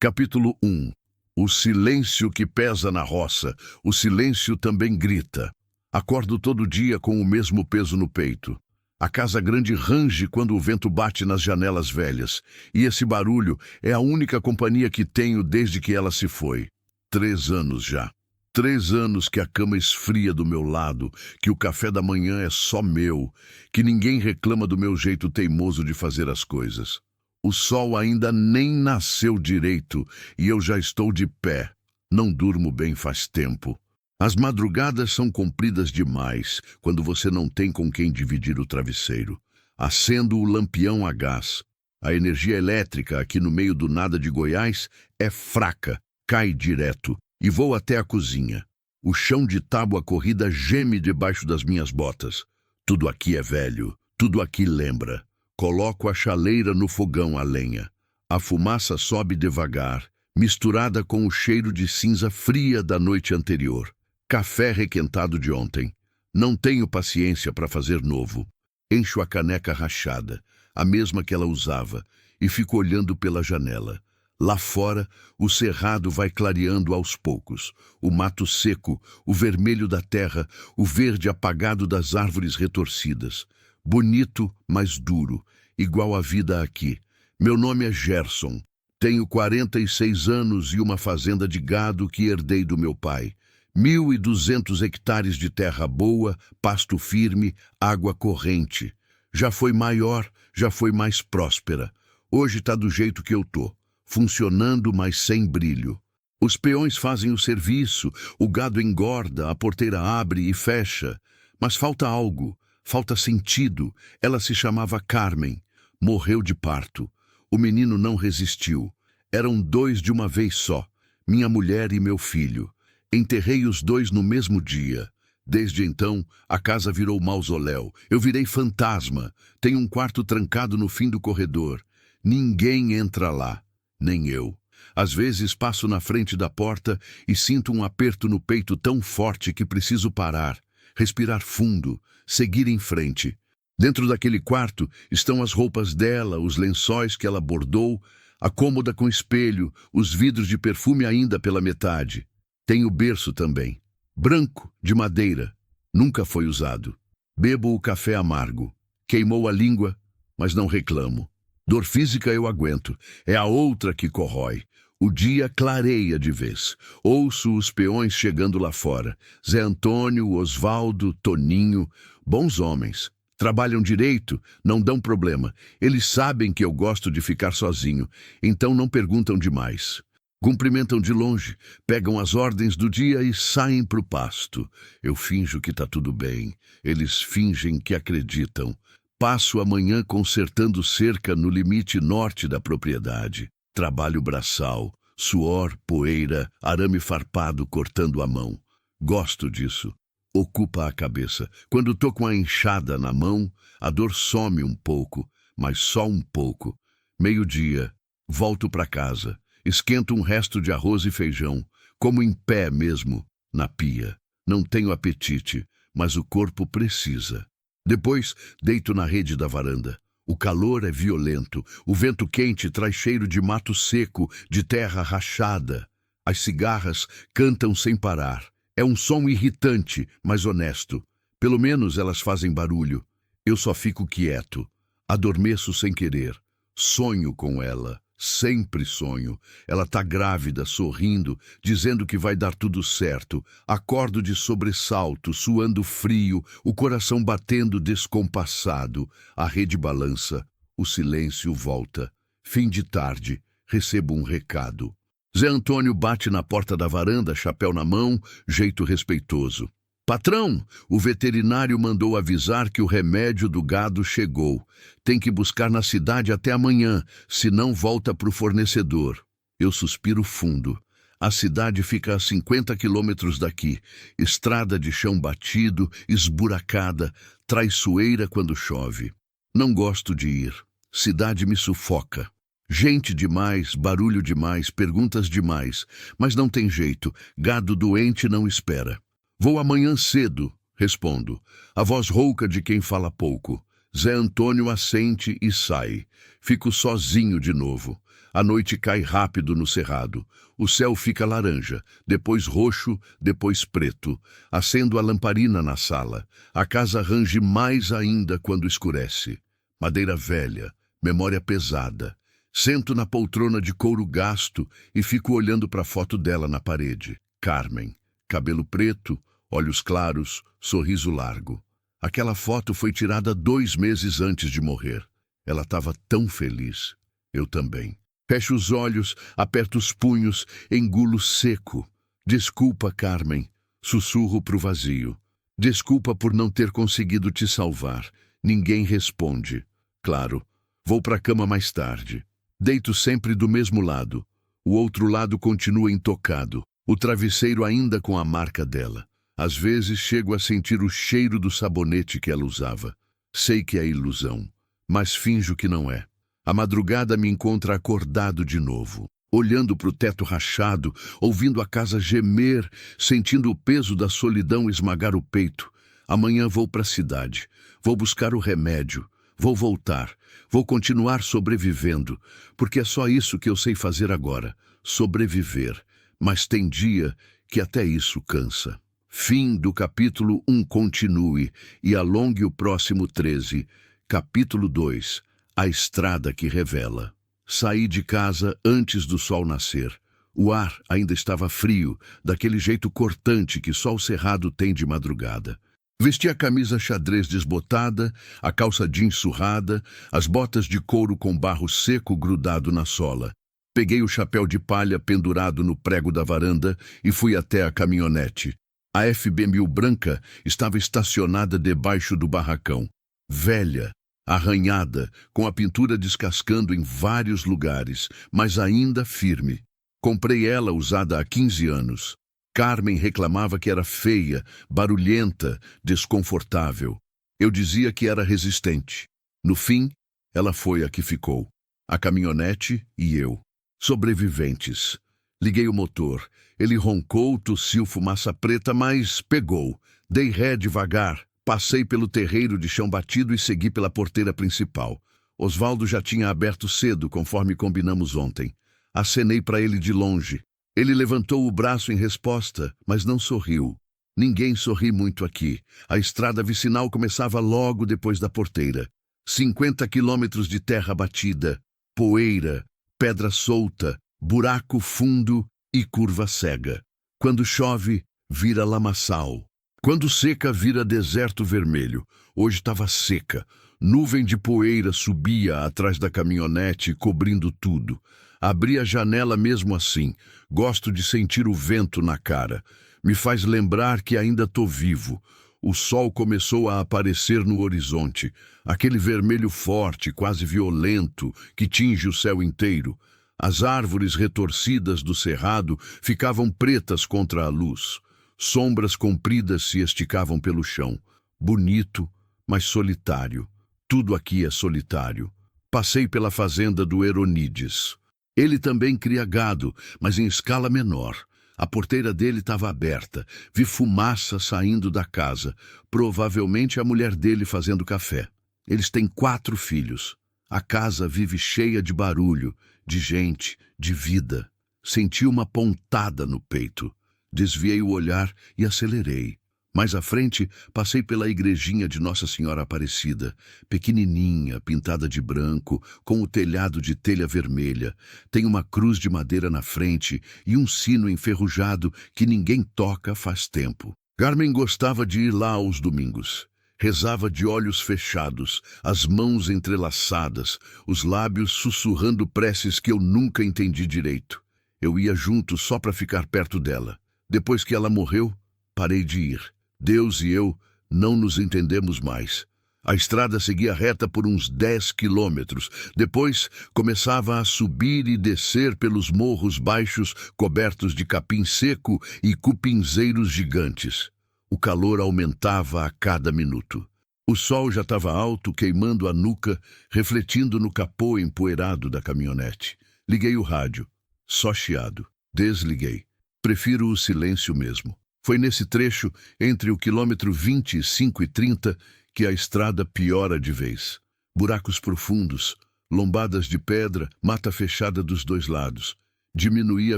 Capítulo 1. O silêncio que pesa na roça, o silêncio também grita. Acordo todo dia com o mesmo peso no peito. A casa grande range quando o vento bate nas janelas velhas, e esse barulho é a única companhia que tenho desde que ela se foi. 3 anos já. 3 anos que a cama esfria do meu lado, que o café da manhã é só meu, que ninguém reclama do meu jeito teimoso de fazer as coisas. O sol ainda nem nasceu direito e eu já estou de pé. Não durmo bem faz tempo. As madrugadas são compridas demais quando você não tem com quem dividir o travesseiro. Acendo o lampião a gás. A energia elétrica aqui no meio do nada de Goiás é fraca, cai direto e vou até a cozinha. O chão de tábua corrida geme debaixo das minhas botas. Tudo aqui é velho, tudo aqui lembra. Coloco a chaleira no fogão a lenha. A fumaça sobe devagar, misturada com o cheiro de cinza fria da noite anterior. Café requentado de ontem. Não tenho paciência para fazer novo. Encho a caneca rachada, a mesma que ela usava, e fico olhando pela janela. Lá fora, o cerrado vai clareando aos poucos. O mato seco, o vermelho da terra, o verde apagado das árvores retorcidas. Bonito, mas duro, igual a vida aqui. Meu nome é Gerson. Tenho 46 anos e uma fazenda de gado que herdei do meu pai. 1.200 hectares de terra boa, pasto firme, água corrente. Já foi maior, já foi mais próspera. Hoje está do jeito que eu tô, funcionando, mas sem brilho. Os peões fazem o serviço, o gado engorda, a porteira abre e fecha. Mas falta algo. Falta sentido. Ela se chamava Carmen. Morreu de parto. O menino não resistiu. Eram 2 de uma vez só. Minha mulher e meu filho. Enterrei os 2 no mesmo dia. Desde então, a casa virou mausoléu. Eu virei fantasma. Tenho um quarto trancado no fim do corredor. Ninguém entra lá. Nem eu. Às vezes passo na frente da porta e sinto um aperto no peito tão forte que preciso parar. Respirar fundo, seguir em frente. Dentro daquele quarto estão as roupas dela, os lençóis que ela bordou, a cômoda com espelho, os vidros de perfume ainda pela metade. Tem o berço também, branco, de madeira, nunca foi usado. Bebo o café amargo. Queimou a língua, mas não reclamo. Dor física eu aguento, é a outra que corrói. O dia clareia de vez. Ouço os peões chegando lá fora. Zé Antônio, Osvaldo, Toninho, bons homens. Trabalham direito, não dão problema. Eles sabem que eu gosto de ficar sozinho, então não perguntam demais. Cumprimentam de longe, pegam as ordens do dia e saem pro pasto. Eu finjo que tá tudo bem. Eles fingem que acreditam. Passo a manhã consertando cerca no limite norte da propriedade. Trabalho braçal, suor, poeira, arame farpado cortando a mão. Gosto disso. Ocupa a cabeça. Quando tô com a enxada na mão, a dor some um pouco, mas só um pouco. 12:00, volto para casa. Esquento um resto de arroz e feijão, como em pé mesmo, na pia. Não tenho apetite, mas o corpo precisa. Depois, deito na rede da varanda. O calor é violento, o vento quente traz cheiro de mato seco, de terra rachada. As cigarras cantam sem parar. É um som irritante, mas honesto. Pelo menos elas fazem barulho. Eu só fico quieto. Adormeço sem querer. Sonho com ela. Sempre sonho. Ela tá grávida, sorrindo, dizendo que vai dar tudo certo. Acordo de sobressalto, suando frio, o coração batendo descompassado. A rede balança. O silêncio volta. Fim de tarde. Recebo um recado. Zé Antônio bate na porta da varanda, chapéu na mão, jeito respeitoso. Patrão, o veterinário mandou avisar que o remédio do gado chegou. Tem que buscar na cidade até amanhã, senão volta pro fornecedor. Eu suspiro fundo. A cidade fica a 50 quilômetros daqui. Estrada de chão batido, esburacada, traiçoeira quando chove. Não gosto de ir. Cidade me sufoca. Gente demais, barulho demais, perguntas demais. Mas não tem jeito, gado doente não espera. Vou amanhã cedo, respondo. A voz rouca de quem fala pouco. Zé Antônio assente e sai. Fico sozinho de novo. A noite cai rápido no cerrado. O céu fica laranja, depois roxo, depois preto. Acendo a lamparina na sala. A casa range mais ainda quando escurece. Madeira velha, memória pesada. Sento na poltrona de couro gasto e fico olhando para a foto dela na parede. Carmen, cabelo preto, olhos claros, sorriso largo. Aquela foto foi tirada 2 meses antes de morrer. Ela estava tão feliz. Eu também. Fecho os olhos, aperto os punhos, engulo seco. Desculpa, Carmen. Sussurro pro vazio. Desculpa por não ter conseguido te salvar. Ninguém responde. Claro, vou para a cama mais tarde. Deito sempre do mesmo lado. O outro lado continua intocado. O travesseiro ainda com a marca dela. Às vezes chego a sentir o cheiro do sabonete que ela usava. Sei que é ilusão, mas finjo que não é. A madrugada me encontra acordado de novo, olhando para o teto rachado, ouvindo a casa gemer, sentindo o peso da solidão esmagar o peito. Amanhã vou para a cidade, vou buscar o remédio, vou voltar, vou continuar sobrevivendo, porque é só isso que eu sei fazer agora, sobreviver. Mas tem dia que até isso cansa. Fim do capítulo 1. Continue e alongue o próximo 13. Capítulo 2. A estrada que revela. Saí de casa antes do sol nascer. O ar ainda estava frio, daquele jeito cortante que só o cerrado tem de madrugada. Vesti a camisa xadrez desbotada, a calça jeans surrada, as botas de couro com barro seco grudado na sola. Peguei o chapéu de palha pendurado no prego da varanda e fui até a caminhonete. A FB1000 branca estava estacionada debaixo do barracão. Velha, arranhada, com a pintura descascando em vários lugares, mas ainda firme. Comprei ela usada há 15 anos. Carmen reclamava que era feia, barulhenta, desconfortável. Eu dizia que era resistente. No fim, ela foi a que ficou. A caminhonete e eu. Sobreviventes. Liguei o motor. Ele roncou, tossiu fumaça preta, mas pegou. Dei ré devagar. Passei pelo terreiro de chão batido e segui pela porteira principal. Osvaldo já tinha aberto cedo, conforme combinamos ontem. Acenei para ele de longe. Ele levantou o braço em resposta, mas não sorriu. Ninguém sorri muito aqui. A estrada vicinal começava logo depois da porteira. 50 quilômetros de terra batida, poeira, pedra solta, buraco fundo e curva cega. Quando chove, vira lamaçal. Quando seca, vira deserto vermelho. Hoje estava seca. Nuvem de poeira subia atrás da caminhonete, cobrindo tudo. Abri a janela mesmo assim. Gosto de sentir o vento na cara. Me faz lembrar que ainda tô vivo. O sol começou a aparecer no horizonte. Aquele vermelho forte, quase violento, que tinge o céu inteiro. As árvores retorcidas do cerrado ficavam pretas contra a luz. Sombras compridas se esticavam pelo chão. Bonito, mas solitário. Tudo aqui é solitário. Passei pela fazenda do Heronides. Ele também cria gado, mas em escala menor. A porteira dele estava aberta. Vi fumaça saindo da casa. Provavelmente a mulher dele fazendo café. Eles têm 4 filhos. A casa vive cheia de barulho, de gente, de vida. Senti uma pontada no peito. Desviei o olhar e acelerei. Mais à frente, passei pela igrejinha de Nossa Senhora Aparecida, pequenininha, pintada de branco, com o telhado de telha vermelha. Tem uma cruz de madeira na frente e um sino enferrujado que ninguém toca faz tempo. Carmen gostava de ir lá aos domingos. Rezava de olhos fechados, as mãos entrelaçadas, os lábios sussurrando preces que eu nunca entendi direito. Eu ia junto só para ficar perto dela. Depois que ela morreu, parei de ir. Deus e eu não nos entendemos mais. A estrada seguia reta por uns 10 quilômetros. Depois começava a subir e descer pelos morros baixos cobertos de capim seco e cupinzeiros gigantes. O calor aumentava a cada minuto. O sol já estava alto, queimando a nuca, refletindo no capô empoeirado da caminhonete. Liguei o rádio. Só chiado. Desliguei. Prefiro o silêncio mesmo. Foi nesse trecho, entre o quilômetro 25 e 30, que a estrada piora de vez. Buracos profundos, lombadas de pedra, mata fechada dos dois lados. Diminuí a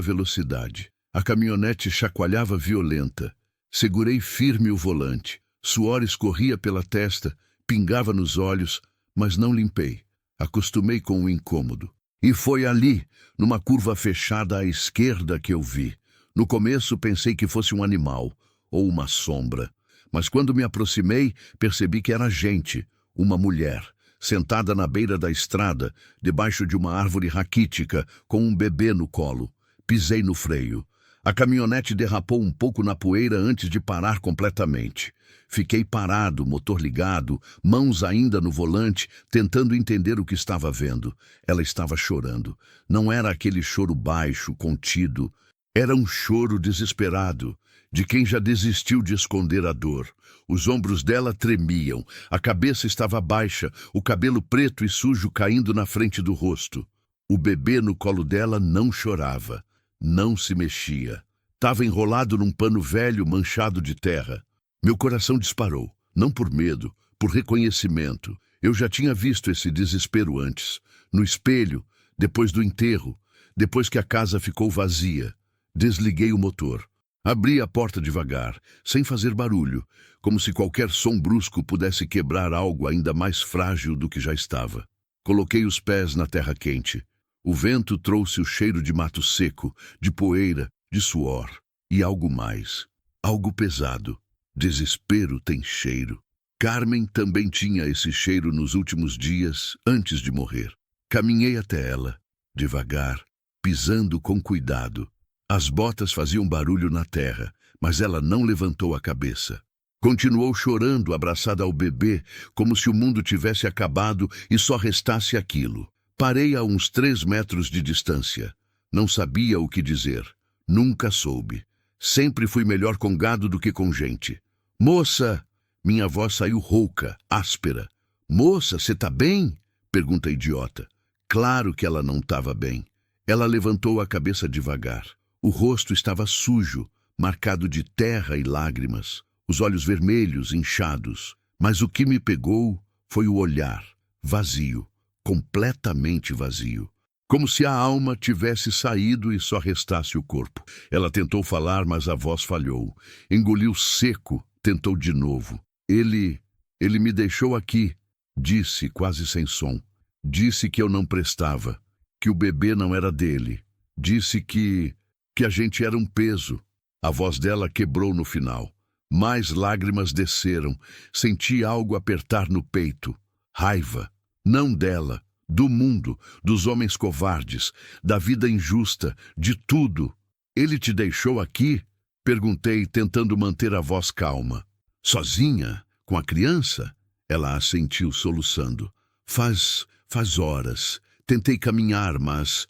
velocidade. A caminhonete chacoalhava violenta. Segurei firme o volante. Suor escorria pela testa, pingava nos olhos, mas não limpei. Acostumei com o incômodo. E foi ali, numa curva fechada à esquerda, que eu vi. No começo pensei que fosse um animal ou uma sombra, mas quando me aproximei, percebi que era gente, uma mulher, sentada na beira da estrada, debaixo de uma árvore raquítica, com um bebê no colo. Pisei no freio. A caminhonete derrapou um pouco na poeira antes de parar completamente. Fiquei parado, motor ligado, mãos ainda no volante, tentando entender o que estava vendo. Ela estava chorando. Não era aquele choro baixo, contido. Era um choro desesperado, de quem já desistiu de esconder a dor. Os ombros dela tremiam, a cabeça estava baixa, o cabelo preto e sujo caindo na frente do rosto. O bebê no colo dela não chorava, não se mexia. Estava enrolado num pano velho manchado de terra. Meu coração disparou, não por medo, por reconhecimento. Eu já tinha visto esse desespero antes, no espelho, depois do enterro, depois que a casa ficou vazia. Desliguei o motor. Abri a porta devagar, sem fazer barulho, como se qualquer som brusco pudesse quebrar algo ainda mais frágil do que já estava. Coloquei os pés na terra quente. O vento trouxe o cheiro de mato seco, de poeira, de suor e algo mais, algo pesado. Desespero tem cheiro. Carmen também tinha esse cheiro nos últimos dias, antes de morrer. Caminhei até ela, devagar, pisando com cuidado. As botas faziam barulho na terra, mas ela não levantou a cabeça. Continuou chorando, abraçada ao bebê, como se o mundo tivesse acabado e só restasse aquilo. Parei a uns 3 metros de distância. Não sabia o que dizer. Nunca soube. Sempre fui melhor com gado do que com gente. Moça! Minha voz saiu rouca, áspera. Moça, você tá bem? Pergunta idiota. Claro que ela não estava bem. Ela levantou a cabeça devagar. O rosto estava sujo, marcado de terra e lágrimas. Os olhos vermelhos, inchados. Mas o que me pegou foi o olhar, vazio, completamente vazio. Como se a alma tivesse saído e só restasse o corpo. Ela tentou falar, mas a voz falhou. Engoliu seco, tentou de novo. Ele me deixou aqui, disse quase sem som. Disse que eu não prestava, que o bebê não era dele. Disse que a gente era um peso. A voz dela quebrou no final. Mais lágrimas desceram. Senti algo apertar no peito. Raiva. Não dela. Do mundo, dos homens covardes, da vida injusta, de tudo. Ele te deixou aqui? Perguntei, tentando manter a voz calma. Sozinha? Com a criança? Ela assentiu, soluçando. Faz horas. Tentei caminhar, mas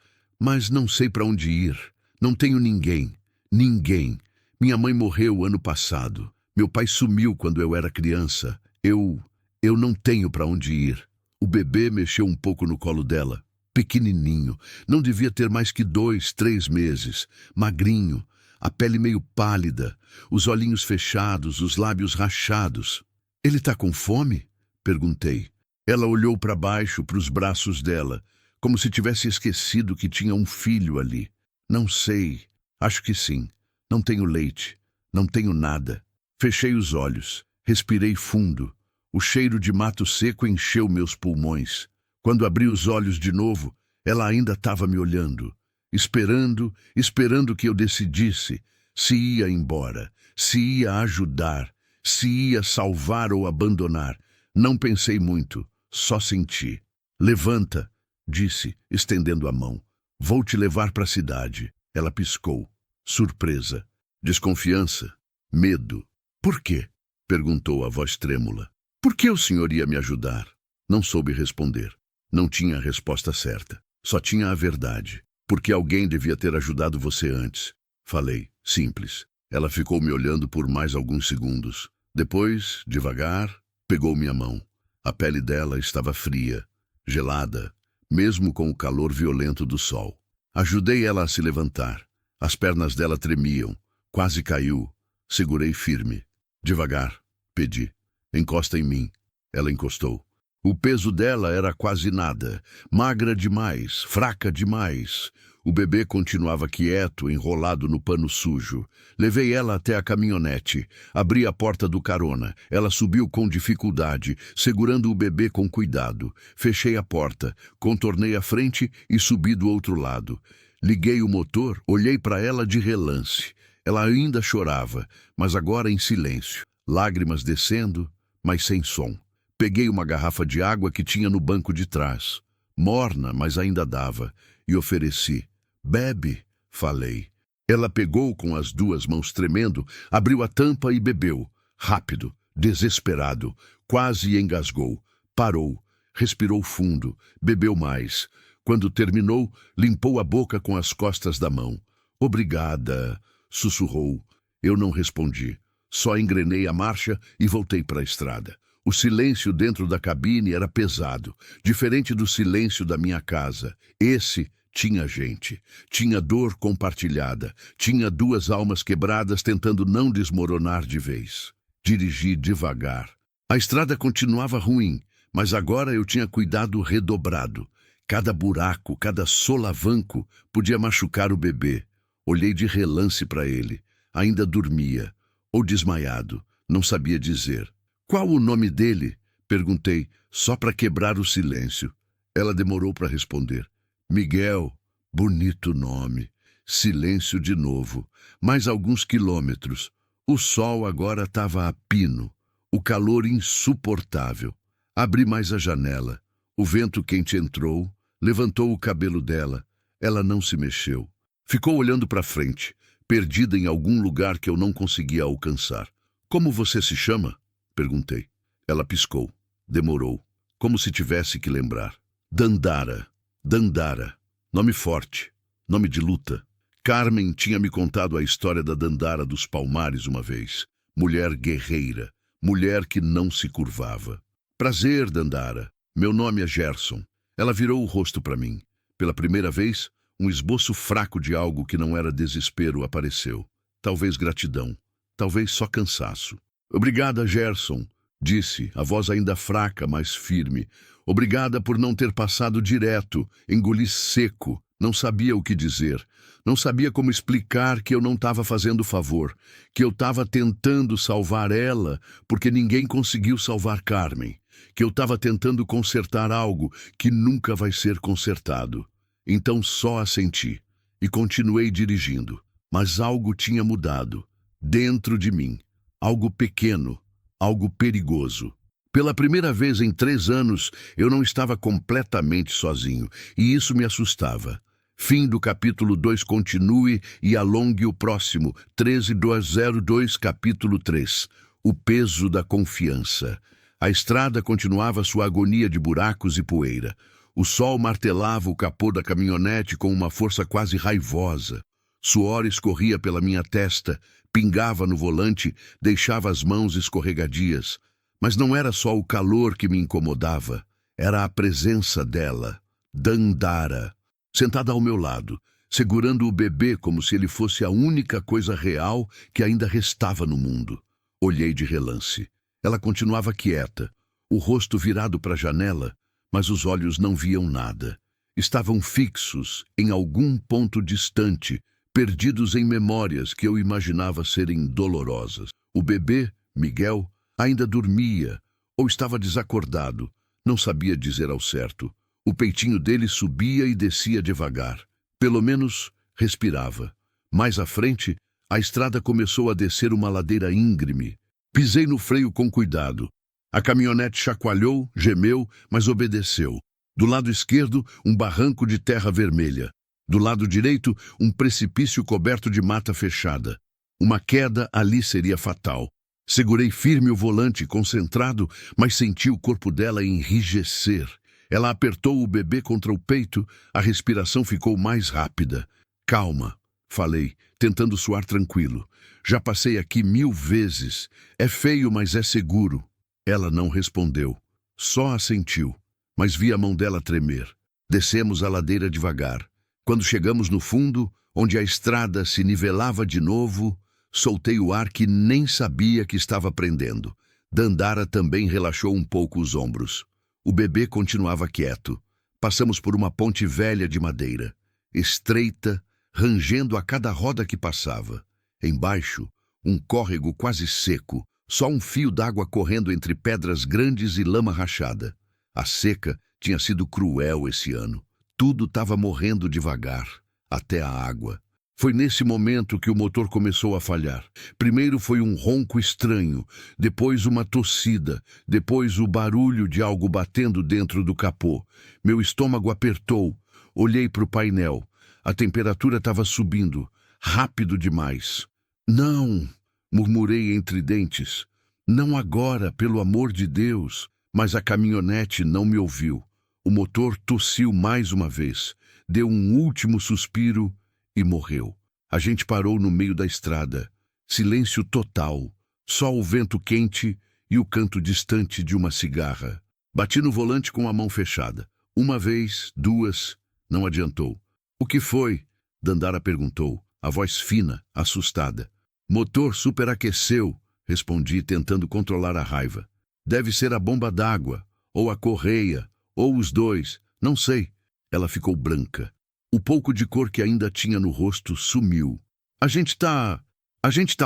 não sei para onde ir. Não tenho ninguém. Ninguém. Minha mãe morreu ano passado. Meu pai sumiu quando eu era criança. Eu não tenho para onde ir. O bebê mexeu um pouco no colo dela. Pequenininho. Não devia ter mais que 2, 3 meses. Magrinho. A pele meio pálida. Os olhinhos fechados, os lábios rachados. Ele tá com fome? Perguntei. Ela olhou para baixo, para os braços dela, como se tivesse esquecido que tinha um filho ali. Não sei. Acho que sim. Não tenho leite. Não tenho nada. Fechei os olhos. Respirei fundo. O cheiro de mato seco encheu meus pulmões. Quando abri os olhos de novo, ela ainda estava me olhando, esperando que eu decidisse se ia embora, se ia ajudar, se ia salvar ou abandonar. Não pensei muito, só senti. Levanta, disse, estendendo a mão. Vou te levar para a cidade. Ela piscou. Surpresa, desconfiança, medo. Por quê? Perguntou a voz trêmula. Por que o senhor ia me ajudar? Não soube responder. Não tinha a resposta certa. Só tinha a verdade. Porque alguém devia ter ajudado você antes. Falei, simples. Ela ficou me olhando por mais alguns segundos. Depois, devagar, pegou minha mão. A pele dela estava fria, gelada, mesmo com o calor violento do sol. Ajudei ela a se levantar. As pernas dela tremiam. Quase caiu. Segurei firme. Devagar, pedi. Encosta em mim. Ela encostou. O peso dela era quase nada, magra demais, fraca demais. O bebê continuava quieto, enrolado no pano sujo. Levei ela até a caminhonete, abri a porta do carona. Ela subiu com dificuldade, segurando o bebê com cuidado. Fechei a porta, contornei a frente e subi do outro lado. Liguei o motor, olhei para ela de relance. Ela ainda chorava, mas agora em silêncio. Lágrimas descendo, mas sem som. Peguei uma garrafa de água que tinha no banco de trás. Morna, mas ainda dava, e ofereci. Bebe, falei. Ela pegou com as duas mãos tremendo, abriu a tampa e bebeu. Rápido, desesperado, quase engasgou. Parou, respirou fundo, bebeu mais. Quando terminou, limpou a boca com as costas da mão. Obrigada, sussurrou. Eu não respondi. Só engrenei a marcha e voltei para a estrada. O silêncio dentro da cabine era pesado, diferente do silêncio da minha casa. Esse tinha gente, tinha dor compartilhada, tinha duas almas quebradas tentando não desmoronar de vez. Dirigi devagar. A estrada continuava ruim, mas agora eu tinha cuidado redobrado. Cada buraco, cada solavanco podia machucar o bebê. Olhei de relance para ele. Ainda dormia, ou desmaiado, não sabia dizer. Qual o nome dele? Perguntei, só para quebrar o silêncio. Ela demorou para responder. Miguel, bonito nome. Silêncio de novo. Mais alguns quilômetros. O sol agora estava a pino. O calor insuportável. Abri mais a janela. O vento quente entrou, levantou o cabelo dela. Ela não se mexeu. Ficou olhando para frente, perdida em algum lugar que eu não conseguia alcançar. Como você se chama? Perguntei. Ela piscou. Demorou, como se tivesse que lembrar. Dandara. Dandara. Nome forte. Nome de luta. Carmen tinha me contado a história da Dandara dos Palmares uma vez. Mulher guerreira. Mulher que não se curvava. Prazer, Dandara. Meu nome é Gerson. Ela virou o rosto para mim. Pela primeira vez, um esboço fraco de algo que não era desespero apareceu. Talvez gratidão. Talvez só cansaço. Obrigada, Gerson, disse, a voz ainda fraca, mas firme. Obrigada por não ter passado direto, engoli seco. Não sabia o que dizer. Não sabia como explicar que eu não estava fazendo favor, que eu estava tentando salvar ela, porque ninguém conseguiu salvar Carmen, que eu estava tentando consertar algo que nunca vai ser consertado. Então só assenti e continuei dirigindo. Mas algo tinha mudado, dentro de mim. Algo pequeno, algo perigoso. Pela primeira vez em 3 anos, eu não estava completamente sozinho, e isso me assustava. Fim do capítulo 2, continue e alongue o próximo, 13202, capítulo 3. O peso da confiança. A estrada continuava sua agonia de buracos e poeira. O sol martelava o capô da caminhonete com uma força quase raivosa. Suor escorria pela minha testa, pingava no volante, deixava as mãos escorregadias. Mas não era só o calor que me incomodava, era a presença dela, Dandara, sentada ao meu lado, segurando o bebê como se ele fosse a única coisa real que ainda restava no mundo. Olhei de relance. Ela continuava quieta, o rosto virado para a janela, mas os olhos não viam nada. Estavam fixos em algum ponto distante, perdidos em memórias que eu imaginava serem dolorosas. O bebê, Miguel, ainda dormia ou estava desacordado, não sabia dizer ao certo. O peitinho dele subia e descia devagar. Pelo menos respirava. Mais à frente, a estrada começou a descer uma ladeira íngreme. Pisei no freio com cuidado. A caminhonete chacoalhou, gemeu, mas obedeceu. Do lado esquerdo, um barranco de terra vermelha. Do lado direito, um precipício coberto de mata fechada. Uma queda ali seria fatal. Segurei firme o volante, concentrado, mas senti o corpo dela enrijecer. Ela apertou o bebê contra o peito, a respiração ficou mais rápida. Calma, falei, tentando soar tranquilo. Já passei aqui 1000 vezes. É feio, mas é seguro. Ela não respondeu. Só assentiu, mas vi a mão dela tremer. Descemos a ladeira devagar. Quando chegamos no fundo, onde a estrada se nivelava de novo, soltei o ar que nem sabia que estava prendendo. Dandara também relaxou um pouco os ombros. O bebê continuava quieto. Passamos por uma ponte velha de madeira, estreita, rangendo a cada roda que passava. Embaixo, um córrego quase seco, só um fio d'água correndo entre pedras grandes e lama rachada. A seca tinha sido cruel esse ano. Tudo estava morrendo devagar, até a água. Foi nesse momento que o motor começou a falhar. Primeiro foi um ronco estranho, depois uma tossida, depois o barulho de algo batendo dentro do capô. Meu estômago apertou. Olhei para o painel. A temperatura estava subindo, rápido demais. Não, murmurei entre dentes. Não agora, pelo amor de Deus. Mas a caminhonete não me ouviu. O motor tossiu mais uma vez, deu um último suspiro e morreu. A gente parou no meio da estrada. Silêncio total, só o vento quente e o canto distante de uma cigarra. Bati no volante com a mão fechada. Uma vez, duas, não adiantou. O que foi? Dandara perguntou, a voz fina, assustada. Motor superaqueceu, respondi, tentando controlar a raiva. Deve ser a bomba d'água, ou a correia, ou os dois, não sei. Ela ficou branca. O pouco de cor que ainda tinha no rosto sumiu. A gente tá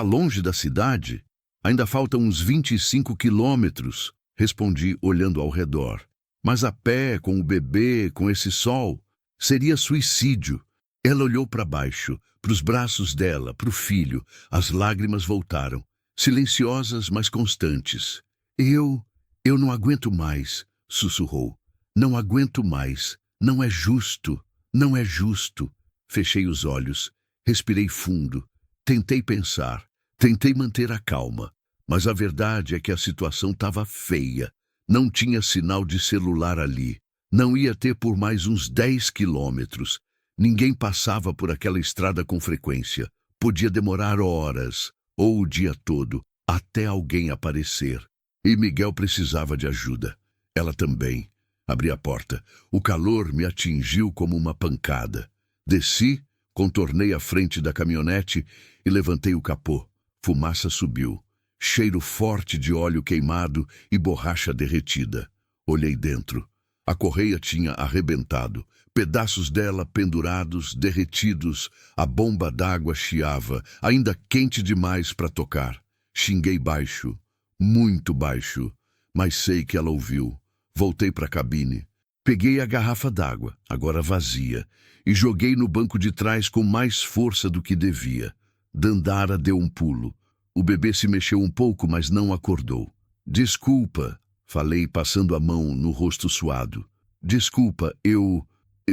longe da cidade? Ainda faltam uns 25 quilômetros, respondi olhando ao redor. Mas a pé, com o bebê, com esse sol, seria suicídio. Ela olhou para baixo, para os braços dela, para o filho. As lágrimas voltaram, silenciosas, mas constantes. Eu não aguento mais, sussurrou. Não aguento mais. Não é justo. Não é justo. Fechei os olhos, respirei fundo. Tentei pensar, tentei manter a calma. Mas a verdade é que a situação estava feia. Não tinha sinal de celular ali. Não ia ter por mais uns 10 quilômetros. Ninguém passava por aquela estrada com frequência. Podia demorar horas, ou o dia todo, até alguém aparecer. E Miguel precisava de ajuda. Ela também. Abri a porta. O calor me atingiu como uma pancada. Desci, contornei a frente da caminhonete e levantei o capô. Fumaça subiu. Cheiro forte de óleo queimado e borracha derretida. Olhei dentro. A correia tinha arrebentado. Pedaços dela pendurados, derretidos. A bomba d'água chiava, ainda quente demais para tocar. Xinguei baixo, muito baixo, mas sei que ela ouviu. Voltei para a cabine. Peguei a garrafa d'água, agora vazia, e joguei no banco de trás com mais força do que devia. Dandara deu um pulo. O bebê se mexeu um pouco, mas não acordou. Desculpa, falei passando a mão no rosto suado. Desculpa, eu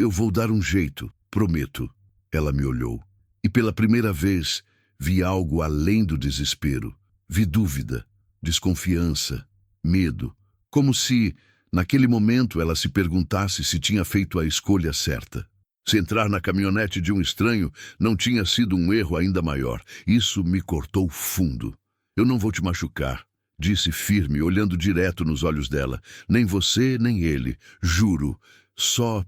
vou dar um jeito, prometo. Ela me olhou. E pela primeira vez vi algo além do desespero. Vi dúvida, desconfiança, medo. Como se, naquele momento, ela se perguntasse se tinha feito a escolha certa. Se entrar na caminhonete de um estranho não tinha sido um erro ainda maior. Isso me cortou fundo. Eu não vou te machucar, disse firme, olhando direto nos olhos dela. Nem você, nem ele. Juro. Só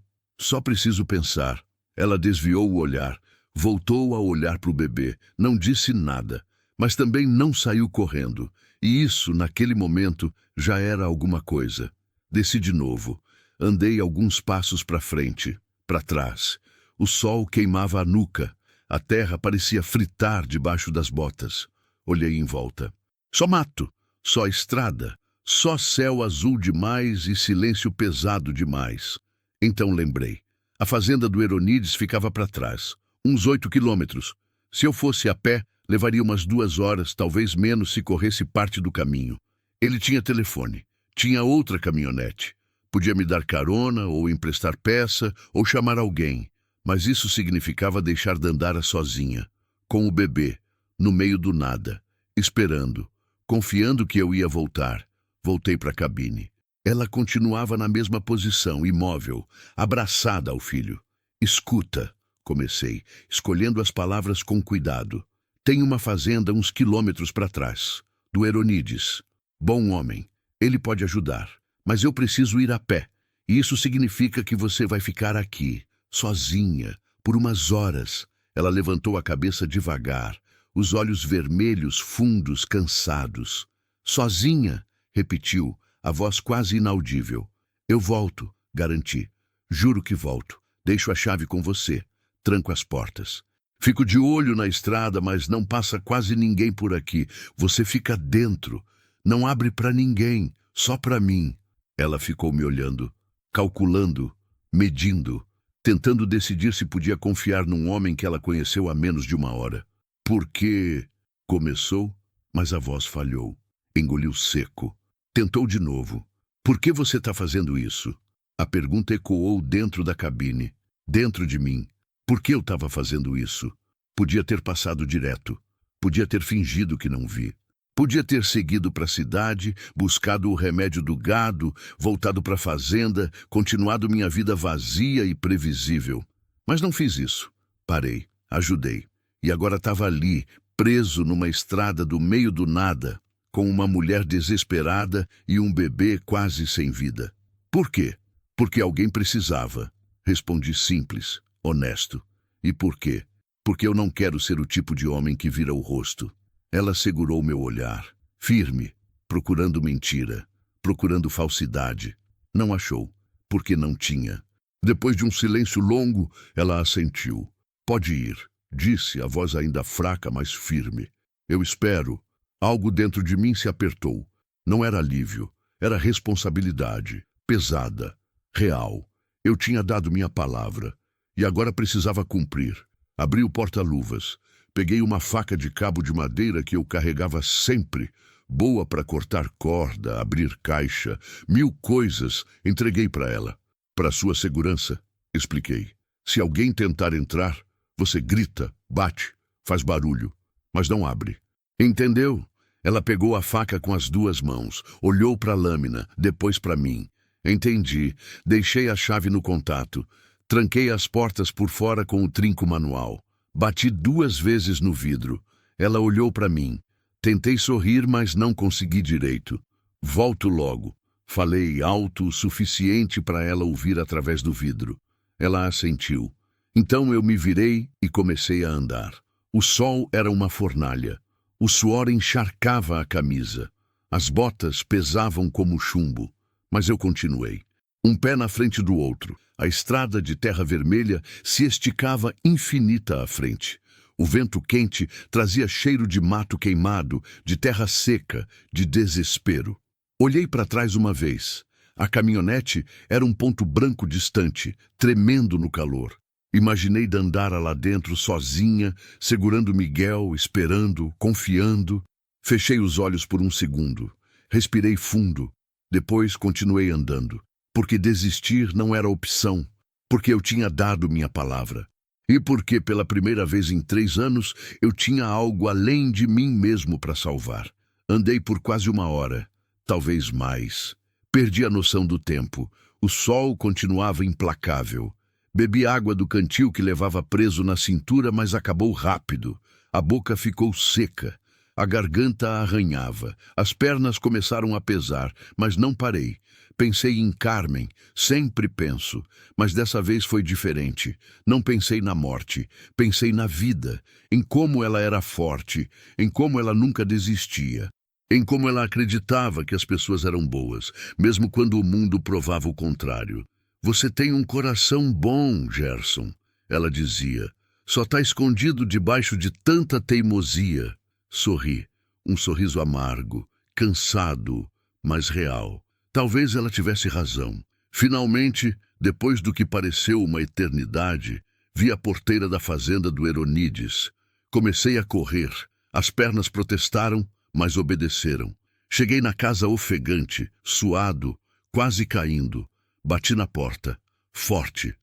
preciso pensar. Ela desviou o olhar. Voltou a olhar para o bebê. Não disse nada. Mas também não saiu correndo. E isso, naquele momento, já era alguma coisa. Desci de novo. Andei alguns passos para frente. Para trás. O sol queimava a nuca. A terra parecia fritar debaixo das botas. Olhei em volta. Só mato, só estrada, só céu azul demais e silêncio pesado demais. Então lembrei. A fazenda do Euronides ficava para trás, uns 8 quilômetros. Se eu fosse a pé, levaria umas 2 horas, talvez menos se corresse parte do caminho. Ele tinha telefone, tinha outra caminhonete. Podia me dar carona, ou emprestar peça, ou chamar alguém. Mas isso significava deixar Dandara sozinha, com o bebê, no meio do nada, esperando, confiando que eu ia voltar. Voltei para a cabine. Ela continuava na mesma posição, imóvel, abraçada ao filho. Escuta, comecei, escolhendo as palavras com cuidado. Tem uma fazenda uns quilômetros para trás, do Euronides. Bom homem, ele pode ajudar. Mas eu preciso ir a pé, e isso significa que você vai ficar aqui, sozinha, por umas horas. Ela levantou a cabeça devagar, os olhos vermelhos, fundos, cansados. Sozinha, repetiu, a voz quase inaudível. Eu volto, garanti. Juro que volto. Deixo a chave com você. Tranco as portas. Fico de olho na estrada, mas não passa quase ninguém por aqui. Você fica dentro. Não abre para ninguém, só para mim. Ela ficou me olhando, calculando, medindo, tentando decidir se podia confiar num homem que ela conheceu há menos de uma hora. Porque começou, mas a voz falhou. Engoliu seco. Tentou de novo. Por que você está fazendo isso? A pergunta ecoou dentro da cabine, dentro de mim. Por que eu estava fazendo isso? Podia ter passado direto. Podia ter fingido que não vi. Podia ter seguido para a cidade, buscado o remédio do gado, voltado para a fazenda, continuado minha vida vazia e previsível. Mas não fiz isso. Parei, ajudei. E agora estava ali, preso numa estrada do meio do nada, com uma mulher desesperada e um bebê quase sem vida. Por quê? Porque alguém precisava. Respondi simples, honesto. E por quê? Porque eu não quero ser o tipo de homem que vira o rosto. Ela segurou meu olhar, firme, procurando mentira, procurando falsidade. Não achou, porque não tinha. Depois de um silêncio longo, ela assentiu. Pode ir, disse, a voz ainda fraca, mas firme. Eu espero. Algo dentro de mim se apertou. Não era alívio, era responsabilidade, pesada, real. Eu tinha dado minha palavra, e agora precisava cumprir. Abri o porta-luvas. Peguei uma faca de cabo de madeira que eu carregava sempre, boa para cortar corda, abrir caixa, 1000 coisas, entreguei para ela. Para sua segurança, expliquei. Se alguém tentar entrar, você grita, bate, faz barulho, mas não abre. Entendeu? Ela pegou a faca com as 2 mãos, olhou para a lâmina, depois para mim. Entendi. Deixei a chave no contato. Tranquei as portas por fora com o trinco manual. Bati 2 vezes no vidro. Ela olhou para mim. Tentei sorrir, mas não consegui direito. Volto logo. Falei alto o suficiente para ela ouvir através do vidro. Ela assentiu. Então eu me virei e comecei a andar. O sol era uma fornalha. O suor encharcava a camisa. As botas pesavam como chumbo. Mas eu continuei. Um pé na frente do outro. A estrada de terra vermelha se esticava infinita à frente. O vento quente trazia cheiro de mato queimado, de terra seca, de desespero. Olhei para trás uma vez. A caminhonete era um ponto branco distante, tremendo no calor. Imaginei Dandara lá dentro sozinha, segurando Miguel, esperando, confiando. Fechei os olhos por um segundo. Respirei fundo. Depois continuei andando. Porque desistir não era opção, porque eu tinha dado minha palavra. E porque, pela primeira vez em 3 anos, eu tinha algo além de mim mesmo para salvar. Andei por quase 1 hora, talvez mais. Perdi a noção do tempo. O sol continuava implacável. Bebi água do cantil que levava preso na cintura, mas acabou rápido. A boca ficou seca. A garganta arranhava. As pernas começaram a pesar, mas não parei. Pensei em Carmen, sempre penso, mas dessa vez foi diferente. Não pensei na morte, pensei na vida, em como ela era forte, em como ela nunca desistia, em como ela acreditava que as pessoas eram boas, mesmo quando o mundo provava o contrário. Você tem um coração bom, Gerson, ela dizia. Só está escondido debaixo de tanta teimosia. Sorri, um sorriso amargo, cansado, mas real. Talvez ela tivesse razão. Finalmente, depois do que pareceu uma eternidade, vi a porteira da fazenda do Heronides. Comecei a correr. As pernas protestaram, mas obedeceram. Cheguei na casa ofegante, suado, quase caindo. Bati na porta, forte.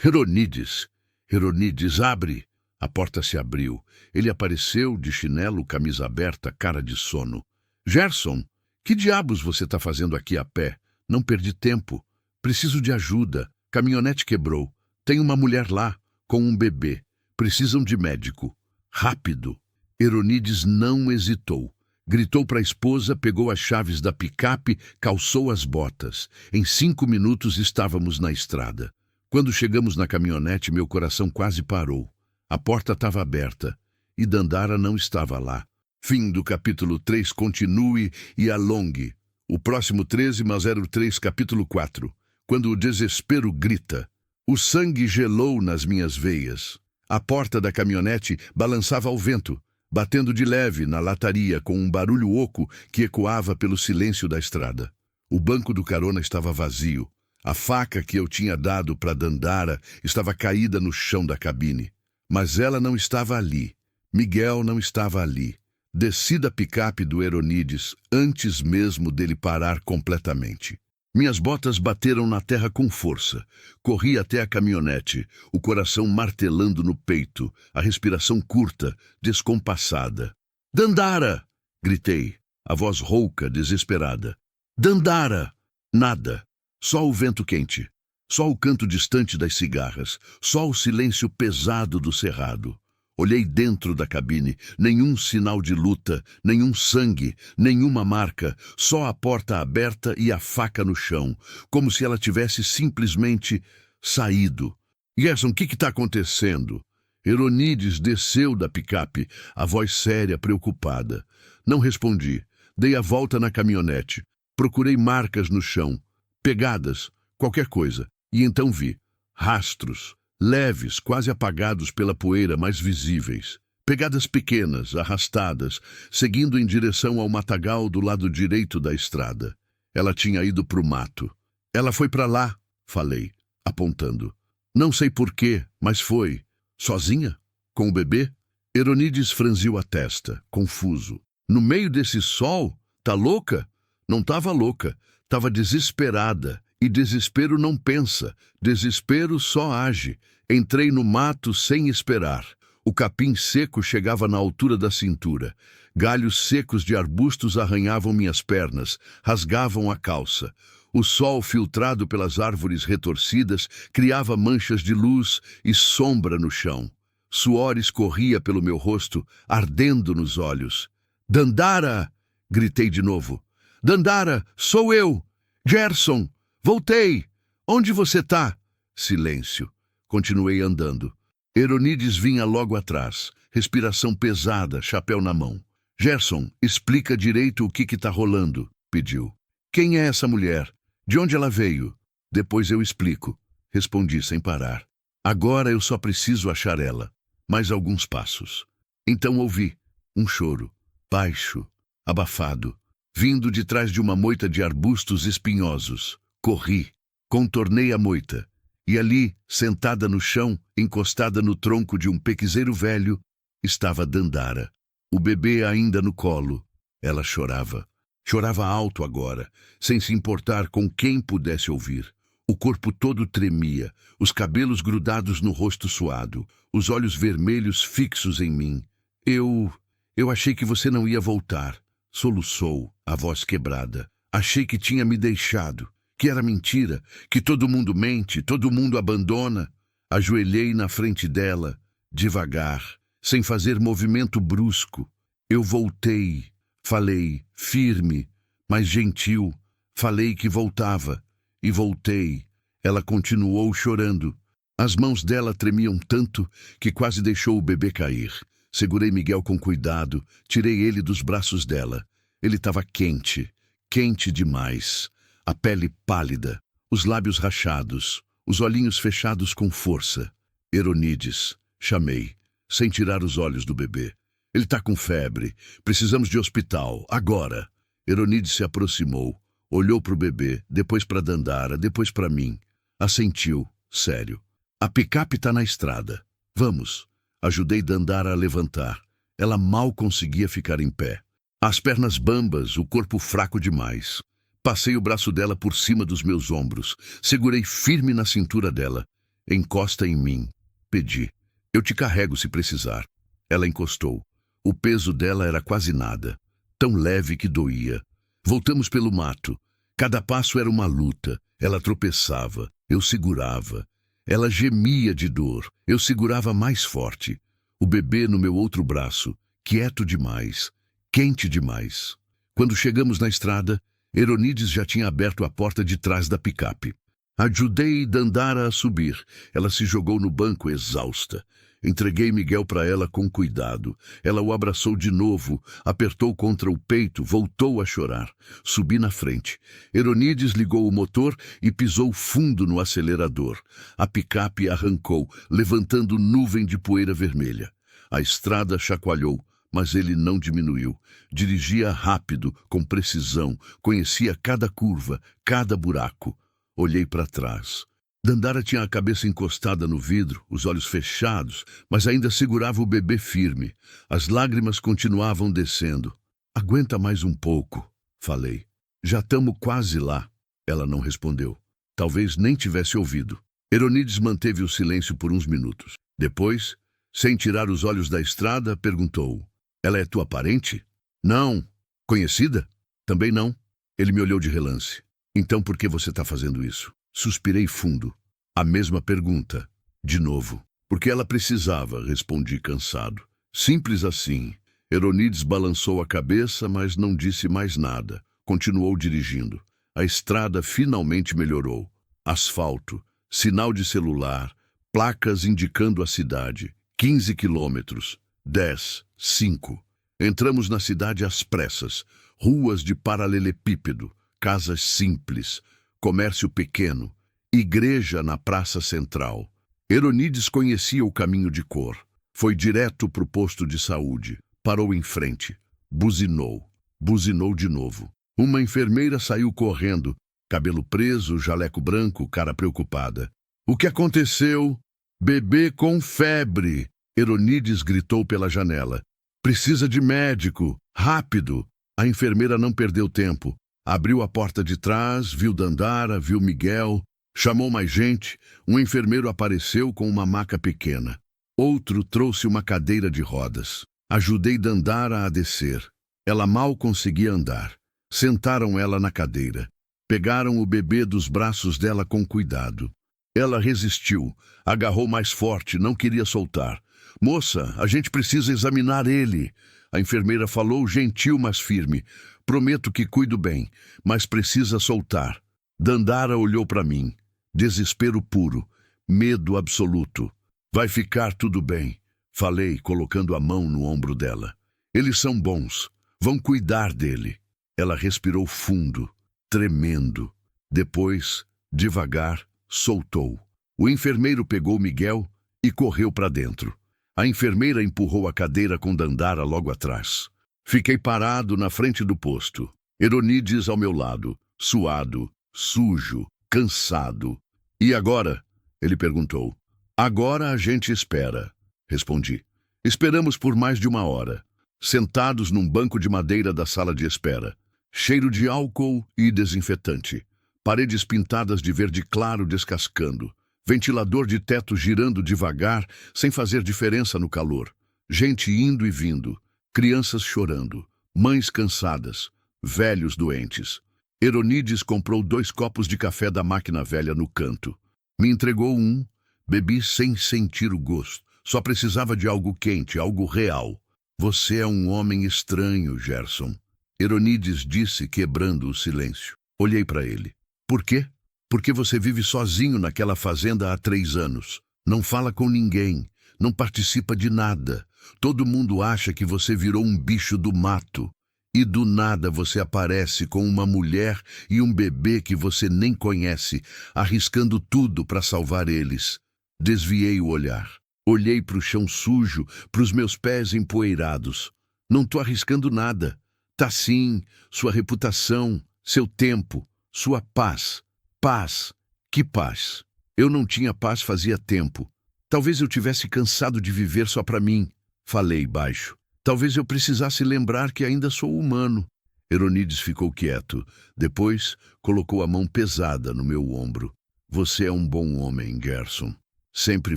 Heronides! Heronides, abre! A porta se abriu. Ele apareceu, de chinelo, camisa aberta, cara de sono. Gerson! Que diabos você está fazendo aqui a pé? Não perdi tempo. Preciso de ajuda. Caminhonete quebrou. Tem uma mulher lá, com um bebê. Precisam de médico. Rápido. Heronides não hesitou. Gritou para a esposa, pegou as chaves da picape, calçou as botas. Em 5 minutos estávamos na estrada. Quando chegamos na caminhonete, meu coração quase parou. A porta estava aberta e Dandara não estava lá. Fim do capítulo 3, continue e alongue. O próximo 13 mais 03, capítulo 4. quando o desespero grita. O sangue gelou nas minhas veias. A porta da caminhonete balançava ao vento, batendo de leve na lataria com um barulho oco que ecoava pelo silêncio da estrada. O banco do carona estava vazio. A faca que eu tinha dado para Dandara estava caída no chão da cabine. Mas ela não estava ali. Miguel não estava ali. Desci da picape do Eronides antes mesmo dele parar completamente. Minhas botas bateram na terra com força. Corri até a caminhonete, o coração martelando no peito, a respiração curta, descompassada. "Dandara!" gritei, a voz rouca, desesperada. "Dandara!" Nada. Só o vento quente. Só o canto distante das cigarras. Só o silêncio pesado do cerrado. Olhei dentro da cabine, nenhum sinal de luta, nenhum sangue, nenhuma marca, só a porta aberta e a faca no chão, como se ela tivesse simplesmente saído. "Gerson, o que está acontecendo?" Eronides desceu da picape, a voz séria, preocupada. Não respondi. Dei a volta na caminhonete. Procurei marcas no chão, pegadas, qualquer coisa, e então vi rastros. Leves, quase apagados pela poeira, mas visíveis. Pegadas pequenas, arrastadas, seguindo em direção ao matagal do lado direito da estrada. Ela tinha ido para o mato. "Ela foi para lá", falei, apontando. "Não sei porquê, mas foi. Sozinha? Com o bebê?" Eronides franziu a testa, confuso. "No meio desse sol? Tá louca?" Não estava louca, estava desesperada. E desespero não pensa, desespero só age. Entrei no mato sem esperar. O capim seco chegava na altura da cintura. Galhos secos de arbustos arranhavam minhas pernas, rasgavam a calça. O sol, filtrado pelas árvores retorcidas, criava manchas de luz e sombra no chão. Suor escorria pelo meu rosto, ardendo nos olhos. "Dandara!" gritei de novo. "Dandara, sou eu! Gerson! Voltei! Onde você tá?" Silêncio. Continuei andando. Eronides vinha logo atrás, respiração pesada, chapéu na mão. "Gerson, explica direito o que tá rolando", pediu. "Quem é essa mulher? De onde ela veio?" "Depois eu explico", respondi sem parar. "Agora eu só preciso achar ela. Mais alguns passos." Então ouvi um choro, baixo, abafado, vindo de trás de uma moita de arbustos espinhosos. Corri, contornei a moita, e ali, sentada no chão, encostada no tronco de um pequizeiro velho, estava Dandara. O bebê ainda no colo. Ela chorava. Chorava alto agora, sem se importar com quem pudesse ouvir. O corpo todo tremia, os cabelos grudados no rosto suado, os olhos vermelhos fixos em mim. Eu achei que você não ia voltar", soluçou, a voz quebrada. "Achei que tinha me deixado. Que era mentira, que todo mundo mente, todo mundo abandona." Ajoelhei na frente dela, devagar, sem fazer movimento brusco. Eu voltei, falei, firme, mas gentil. Falei que voltava, e voltei. Ela continuou chorando. As mãos dela tremiam tanto que quase deixou o bebê cair. Segurei Miguel com cuidado, tirei ele dos braços dela. Ele estava quente, quente demais. A pele pálida, os lábios rachados, os olhinhos fechados com força. "Eronides", chamei, sem tirar os olhos do bebê. "Ele está com febre. Precisamos de hospital, agora." Eronides se aproximou, olhou para o bebê, depois para Dandara, depois para mim. Assentiu, sério. "A picape está na estrada. Vamos." Ajudei Dandara a levantar. Ela mal conseguia ficar em pé. As pernas bambas, o corpo fraco demais. Passei o braço dela por cima dos meus ombros. Segurei firme na cintura dela. "Encosta em mim", pedi. "Eu te carrego se precisar." Ela encostou. O peso dela era quase nada. Tão leve que doía. Voltamos pelo mato. Cada passo era uma luta. Ela tropeçava. Eu segurava. Ela gemia de dor. Eu segurava mais forte. O bebê no meu outro braço. Quieto demais. Quente demais. Quando chegamos na estrada, Eronides já tinha aberto a porta de trás da picape. Ajudei Dandara a subir. Ela se jogou no banco exausta. Entreguei Miguel para ela com cuidado. Ela o abraçou de novo, apertou contra o peito, voltou a chorar. Subi na frente. Eronides ligou o motor e pisou fundo no acelerador. A picape arrancou, levantando nuvem de poeira vermelha. A estrada chacoalhou, mas ele não diminuiu. Dirigia rápido, com precisão, conhecia cada curva, cada buraco. Olhei para trás. Dandara tinha a cabeça encostada no vidro, os olhos fechados, mas ainda segurava o bebê firme. As lágrimas continuavam descendo. Aguenta mais um pouco, falei. Já estamos quase lá. Ela não respondeu. Talvez nem tivesse ouvido. Eronides manteve o silêncio por uns minutos. Depois, sem tirar os olhos da estrada, perguntou: ela é tua parente? Não. Conhecida? Também não. Ele me olhou de relance. Então por que você está fazendo isso? Suspirei fundo. A mesma pergunta. De novo. Porque ela precisava, respondi cansado. Simples assim. Eronides balançou a cabeça, mas não disse mais nada. Continuou dirigindo. A estrada finalmente melhorou. Asfalto, sinal de celular, placas indicando a cidade. 15 quilômetros. 10, 5. Entramos na cidade às pressas. Ruas de paralelepípedo, casas simples, comércio pequeno, igreja na praça central. Eronides conhecia o caminho de cor. Foi direto para o posto de saúde. Parou em frente. Buzinou. Buzinou de novo. Uma enfermeira saiu correndo. Cabelo preso, jaleco branco, cara preocupada. O que aconteceu? Bebê com febre. Eronides gritou pela janela. Precisa de médico. Rápido. A enfermeira não perdeu tempo. Abriu a porta de trás, viu Dandara, viu Miguel. Chamou mais gente. Um enfermeiro apareceu com uma maca pequena. Outro trouxe uma cadeira de rodas. Ajudei Dandara a descer. Ela mal conseguia andar. Sentaram ela na cadeira. Pegaram o bebê dos braços dela com cuidado. Ela resistiu. Agarrou mais forte, não queria soltar. Moça, a gente precisa examinar ele. A enfermeira falou, gentil, mas firme. Prometo que cuido bem, mas precisa soltar. Dandara olhou para mim. Desespero puro. Medo absoluto. Vai ficar tudo bem, falei, colocando a mão no ombro dela. Eles são bons. Vão cuidar dele. Ela respirou fundo, tremendo. Depois, devagar, soltou. O enfermeiro pegou Miguel e correu para dentro. A enfermeira empurrou a cadeira com Dandara logo atrás. Fiquei parado na frente do posto. Eronides ao meu lado, suado, sujo, cansado. E agora? Ele perguntou. Agora a gente espera, respondi. Esperamos por mais de 1 hora, sentados num banco de madeira da sala de espera. Cheiro de álcool e desinfetante. Paredes pintadas de verde claro descascando. Ventilador de teto girando devagar, sem fazer diferença no calor. Gente indo e vindo. Crianças chorando. Mães cansadas. Velhos doentes. Eronides comprou 2 copos de café da máquina velha no canto. Me entregou um. Bebi sem sentir o gosto. Só precisava de algo quente, algo real. Você é um homem estranho, Gerson. Eronides disse, quebrando o silêncio. Olhei para ele. Por quê? Porque você vive sozinho naquela fazenda há 3 anos. Não fala com ninguém. Não participa de nada. Todo mundo acha que você virou um bicho do mato. E do nada você aparece com uma mulher e um bebê que você nem conhece, arriscando tudo para salvar eles. Desviei o olhar. Olhei para o chão sujo, para os meus pés empoeirados. Não estou arriscando nada. Tá sim, sua reputação, seu tempo, sua paz. Paz. Que paz? Eu não tinha paz fazia tempo. Talvez eu tivesse cansado de viver só para mim. Falei baixo. Talvez eu precisasse lembrar que ainda sou humano. Eronides ficou quieto. Depois, colocou a mão pesada no meu ombro. Você é um bom homem, Gerson. Sempre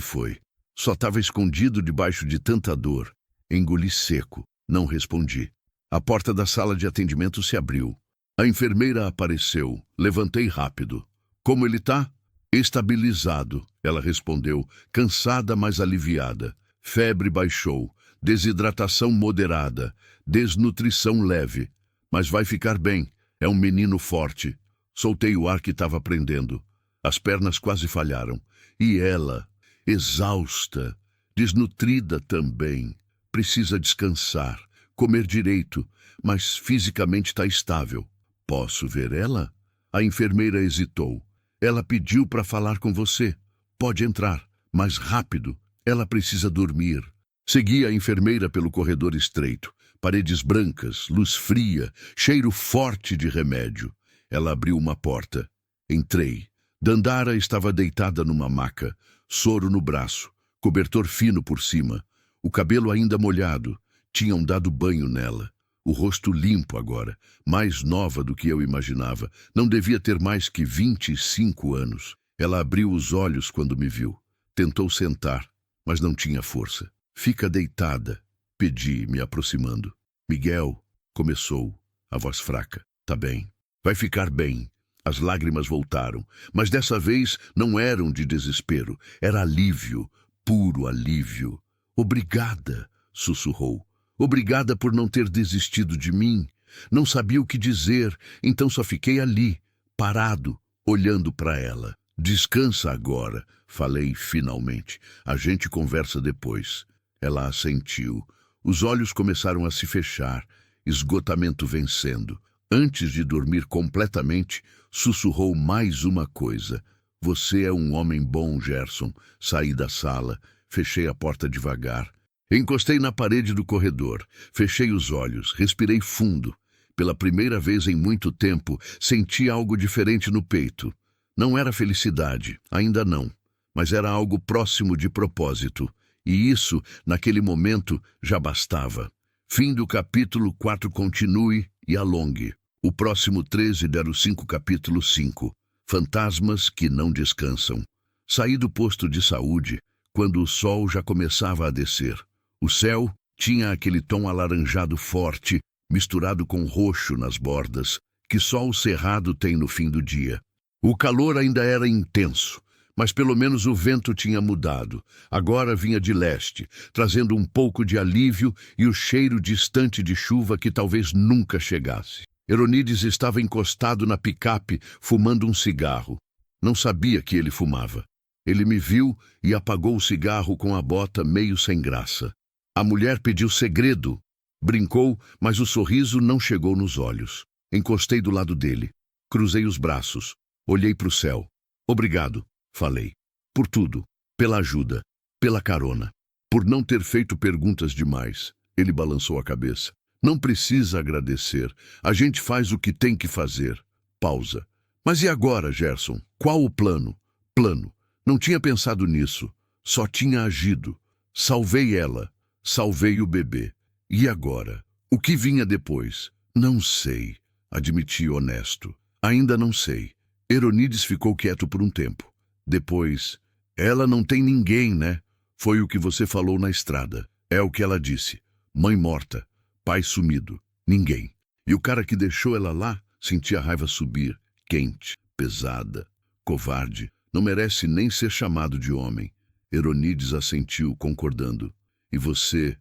foi. Só estava escondido debaixo de tanta dor. Engoli seco. Não respondi. A porta da sala de atendimento se abriu. A enfermeira apareceu. Levantei rápido. Como ele tá? Estabilizado, ela respondeu, cansada, mas aliviada. Febre baixou. Desidratação moderada. Desnutrição leve. Mas vai ficar bem. É um menino forte. Soltei o ar que estava prendendo. As pernas quase falharam. E ela, exausta, Desnutrida também. Precisa descansar, comer direito, mas fisicamente está estável. Posso ver ela? A enfermeira hesitou. Ela pediu para falar com você. Pode entrar, mas rápido. Ela precisa dormir. Segui a enfermeira pelo corredor estreito. Paredes brancas, luz fria, cheiro forte de remédio. Ela abriu uma porta. Entrei. Dandara estava deitada numa maca, soro no braço, cobertor fino por cima, o cabelo ainda molhado. Tinham dado banho nela. O rosto limpo agora, mais nova do que eu imaginava. Não devia ter mais que 25 anos. Ela abriu os olhos quando me viu. Tentou sentar, mas não tinha força. Fica deitada, pedi, me aproximando. Miguel, começou, a voz fraca. Tá bem. Vai ficar bem. As lágrimas voltaram, mas dessa vez não eram de desespero. Era alívio, puro alívio. Obrigada, sussurrou. Obrigada por não ter desistido de mim. Não sabia o que dizer, então só fiquei ali, parado, olhando para ela. Descansa agora, falei finalmente. A gente conversa depois. Ela assentiu. Os olhos começaram a se fechar, esgotamento vencendo. Antes de dormir completamente, sussurrou mais uma coisa. Você é um homem bom, Gerson. Saí da sala, fechei a porta devagar. Encostei na parede do corredor, fechei os olhos, respirei fundo. Pela primeira vez em muito tempo, senti algo diferente no peito. Não era felicidade, ainda não, mas era algo próximo de propósito. E isso, naquele momento, já bastava. Fim do capítulo 4. Continue e alongue. O próximo 13/05, capítulo 5. Fantasmas que não descansam. Saí do posto de saúde quando o sol já começava a descer. O céu tinha aquele tom alaranjado forte, misturado com roxo nas bordas, que só o cerrado tem no fim do dia. O calor ainda era intenso, mas pelo menos o vento tinha mudado. Agora vinha de leste, trazendo um pouco de alívio e o cheiro distante de chuva que talvez nunca chegasse. Euronides estava encostado na picape, fumando um cigarro. Não sabia que ele fumava. Ele me viu e apagou o cigarro com a bota meio sem graça. A mulher pediu segredo. Brincou, mas o sorriso não chegou nos olhos. Encostei do lado dele. Cruzei os braços. Olhei para o céu. Obrigado, falei. Por tudo. Pela ajuda. Pela carona. Por não ter feito perguntas demais. Ele balançou a cabeça. Não precisa agradecer. A gente faz o que tem que fazer. Pausa. Mas e agora, Gerson? Qual o plano? Plano. Não tinha pensado nisso. Só tinha agido. Salvei ela. Salvei o bebê. E agora? O que vinha depois? Não sei, admiti honesto. Ainda não sei. Euronides ficou quieto por um tempo. Depois, ela não tem ninguém, né? Foi o que você falou na estrada. É o que ela disse. Mãe morta, pai sumido, ninguém. E o cara que deixou ela lá sentia a raiva subir, quente, pesada, covarde. Não merece nem ser chamado de homem. Euronides assentiu, concordando. E você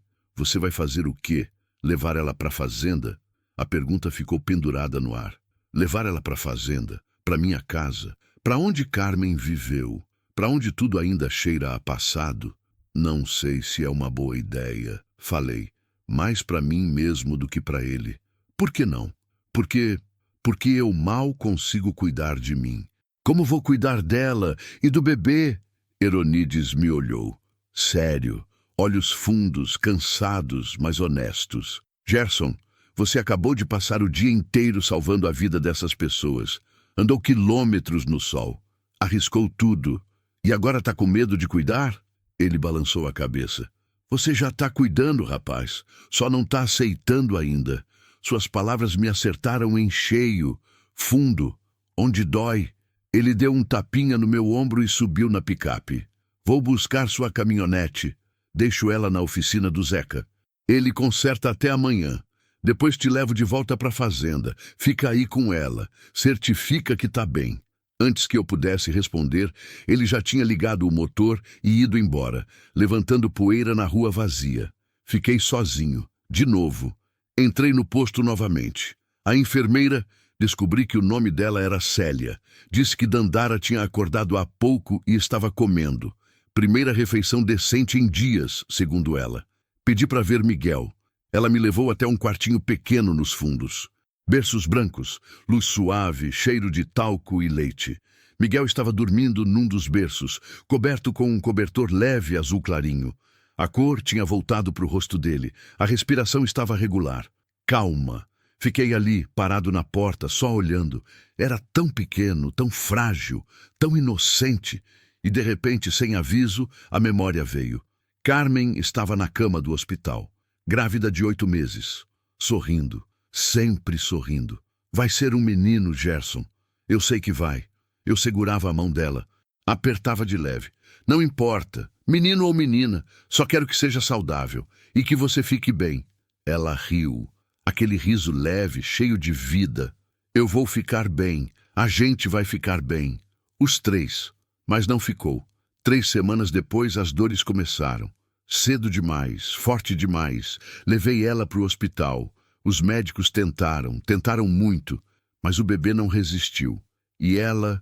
vai fazer o quê? Levar ela para a fazenda? A pergunta ficou pendurada no ar. Levar ela para a fazenda? Para minha casa? Para onde Carmen viveu? Para onde tudo ainda cheira a passado? Não sei se é uma boa ideia, falei. Mais para mim mesmo do que para ele. Por que não? Porque eu mal consigo cuidar de mim. Como vou cuidar dela e do bebê? Euronides me olhou. Sério. Olhos fundos, cansados, mas honestos. Gerson, você acabou de passar o dia inteiro salvando a vida dessas pessoas. Andou quilômetros no sol. Arriscou tudo. E agora está com medo de cuidar? Ele balançou a cabeça. Você já está cuidando, rapaz. Só não está aceitando ainda. Suas palavras me acertaram em cheio, fundo, onde dói. Ele deu um tapinha no meu ombro e subiu na picape. Vou buscar sua caminhonete. Deixo ela na oficina do Zeca. Ele conserta até amanhã. Depois te levo de volta para a fazenda. Fica aí com ela. Certifica que tá bem. Antes que eu pudesse responder, ele já tinha ligado o motor e ido embora, levantando poeira na rua vazia. Fiquei sozinho, de novo. Entrei no posto novamente. A enfermeira, descobri que o nome dela era Célia. Disse que Dandara tinha acordado há pouco e estava comendo. Primeira refeição decente em dias, segundo ela. Pedi para ver Miguel. Ela me levou até um quartinho pequeno nos fundos. Berços brancos, luz suave, cheiro de talco e leite. Miguel estava dormindo num dos berços, coberto com um cobertor leve azul clarinho. A cor tinha voltado para o rosto dele. A respiração estava regular. Calma. Fiquei ali, parado na porta, só olhando. Era tão pequeno, tão frágil, tão inocente. E, de repente, sem aviso, a memória veio. Carmen estava na cama do hospital, grávida de 8 meses. Sorrindo, sempre sorrindo. Vai ser um menino, Gerson. Eu sei que vai. Eu segurava a mão dela. Apertava de leve. Não importa, menino ou menina, só quero que seja saudável e que você fique bem. Ela riu. Aquele riso leve, cheio de vida. Eu vou ficar bem. A gente vai ficar bem. Os 3. Mas não ficou. 3 semanas depois, as dores começaram. Cedo demais, forte demais. Levei ela para o hospital. Os médicos tentaram muito, mas o bebê não resistiu. E ela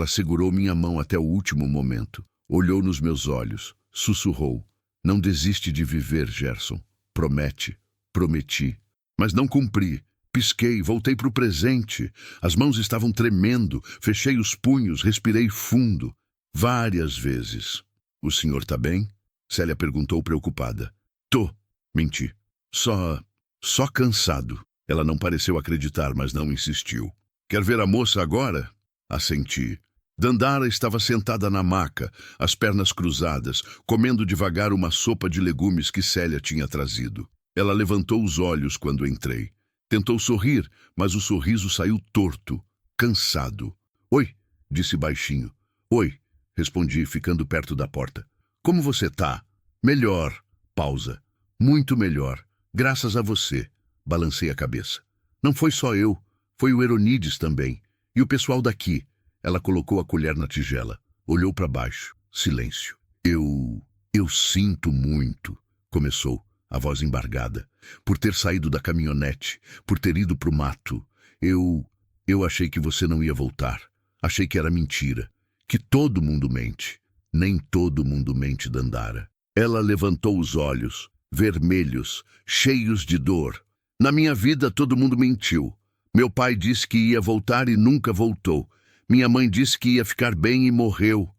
segurou minha mão até o último momento. Olhou nos meus olhos, sussurrou. Não desiste de viver, Gerson. Promete. Prometi. Mas não cumpri. Pisquei, voltei para o presente. As mãos estavam tremendo. Fechei os punhos, respirei fundo. Várias vezes. O senhor tá bem? Célia perguntou preocupada. Tô. Menti. Só cansado. Ela não pareceu acreditar, mas não insistiu. Quer ver a moça agora? Assenti. Dandara estava sentada na maca, as pernas cruzadas, comendo devagar uma sopa de legumes que Célia tinha trazido. Ela levantou os olhos quando entrei. Tentou sorrir, mas o sorriso saiu torto, cansado. Oi, disse baixinho. Oi, respondi, ficando perto da porta. Como você tá? Melhor. Pausa. Muito melhor. Graças a você. Balancei a cabeça. Não foi só eu, foi o Heronides também. E o pessoal daqui. Ela colocou a colher na tigela. Olhou para baixo. Silêncio. Eu sinto muito, começou, a voz embargada. Por ter saído da caminhonete, por ter ido pro mato. Eu achei que você não ia voltar. Achei que era mentira. Que todo mundo mente. Nem todo mundo mente, Dandara. Ela levantou os olhos, vermelhos, cheios de dor. Na minha vida todo mundo mentiu. Meu pai disse que ia voltar e nunca voltou. Minha mãe disse que ia ficar bem e morreu.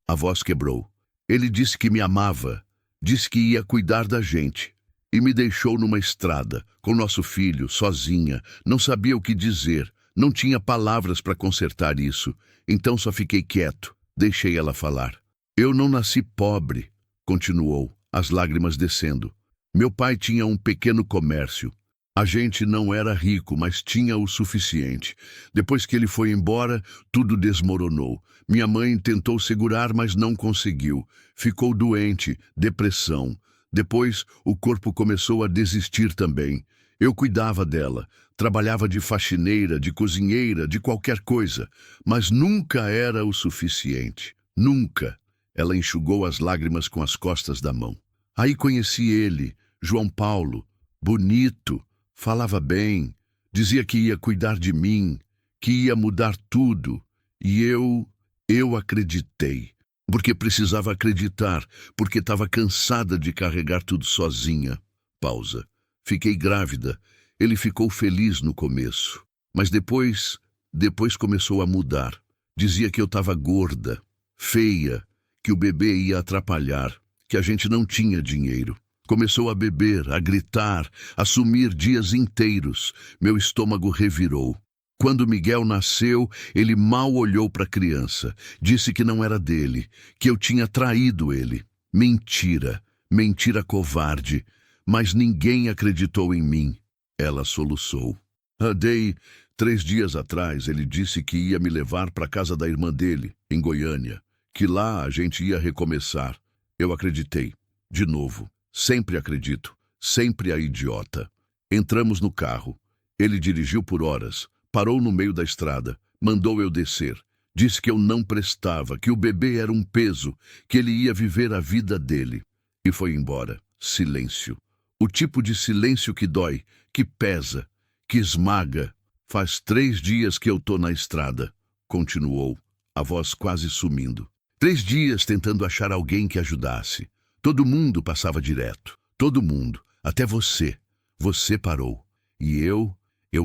A voz quebrou. Ele disse que me amava. Disse que ia cuidar da gente. E me deixou numa estrada, com nosso filho, sozinha. Não sabia o que dizer. Não tinha palavras para consertar isso. Então só fiquei quieto. Deixei ela falar. Eu não nasci pobre, continuou, as lágrimas descendo. Meu pai tinha um pequeno comércio. A gente não era rico, mas tinha o suficiente. Depois que ele foi embora, tudo desmoronou. Minha mãe tentou segurar, mas não conseguiu. Ficou doente, depressão. Depois, o corpo começou a desistir também. Eu cuidava dela, trabalhava de faxineira, de cozinheira, de qualquer coisa, mas nunca era o suficiente. Nunca. Ela enxugou as lágrimas com as costas da mão. Aí conheci ele, João Paulo, bonito, falava bem, dizia que ia cuidar de mim, que ia mudar tudo. E eu acreditei, porque precisava acreditar, porque estava cansada de carregar tudo sozinha. Pausa. Fiquei grávida. Ele ficou feliz no começo, mas depois começou a mudar. Dizia que eu estava gorda, feia, que o bebê ia atrapalhar, que a gente não tinha dinheiro. Começou a beber, a gritar, a sumir dias inteiros. Meu estômago revirou. Quando Miguel nasceu, ele mal olhou para a criança. Disse que não era dele, que eu tinha traído ele. Mentira, mentira covarde. Mas ninguém acreditou em mim. Ela soluçou. Dei 3 dias atrás, ele disse que ia me levar para a casa da irmã dele, em Goiânia. Que lá a gente ia recomeçar. Eu acreditei. De novo. Sempre acredito. Sempre a idiota. Entramos no carro. Ele dirigiu por horas. Parou no meio da estrada. Mandou eu descer. Disse que eu não prestava, que o bebê era um peso, que ele ia viver a vida dele. E foi embora. Silêncio. O tipo de silêncio que dói, que pesa, que esmaga. Faz 3 dias que eu tô na estrada. Continuou, a voz quase sumindo. 3 dias tentando achar alguém que ajudasse. Todo mundo passava direto. Todo mundo. Até você. Você parou. E eu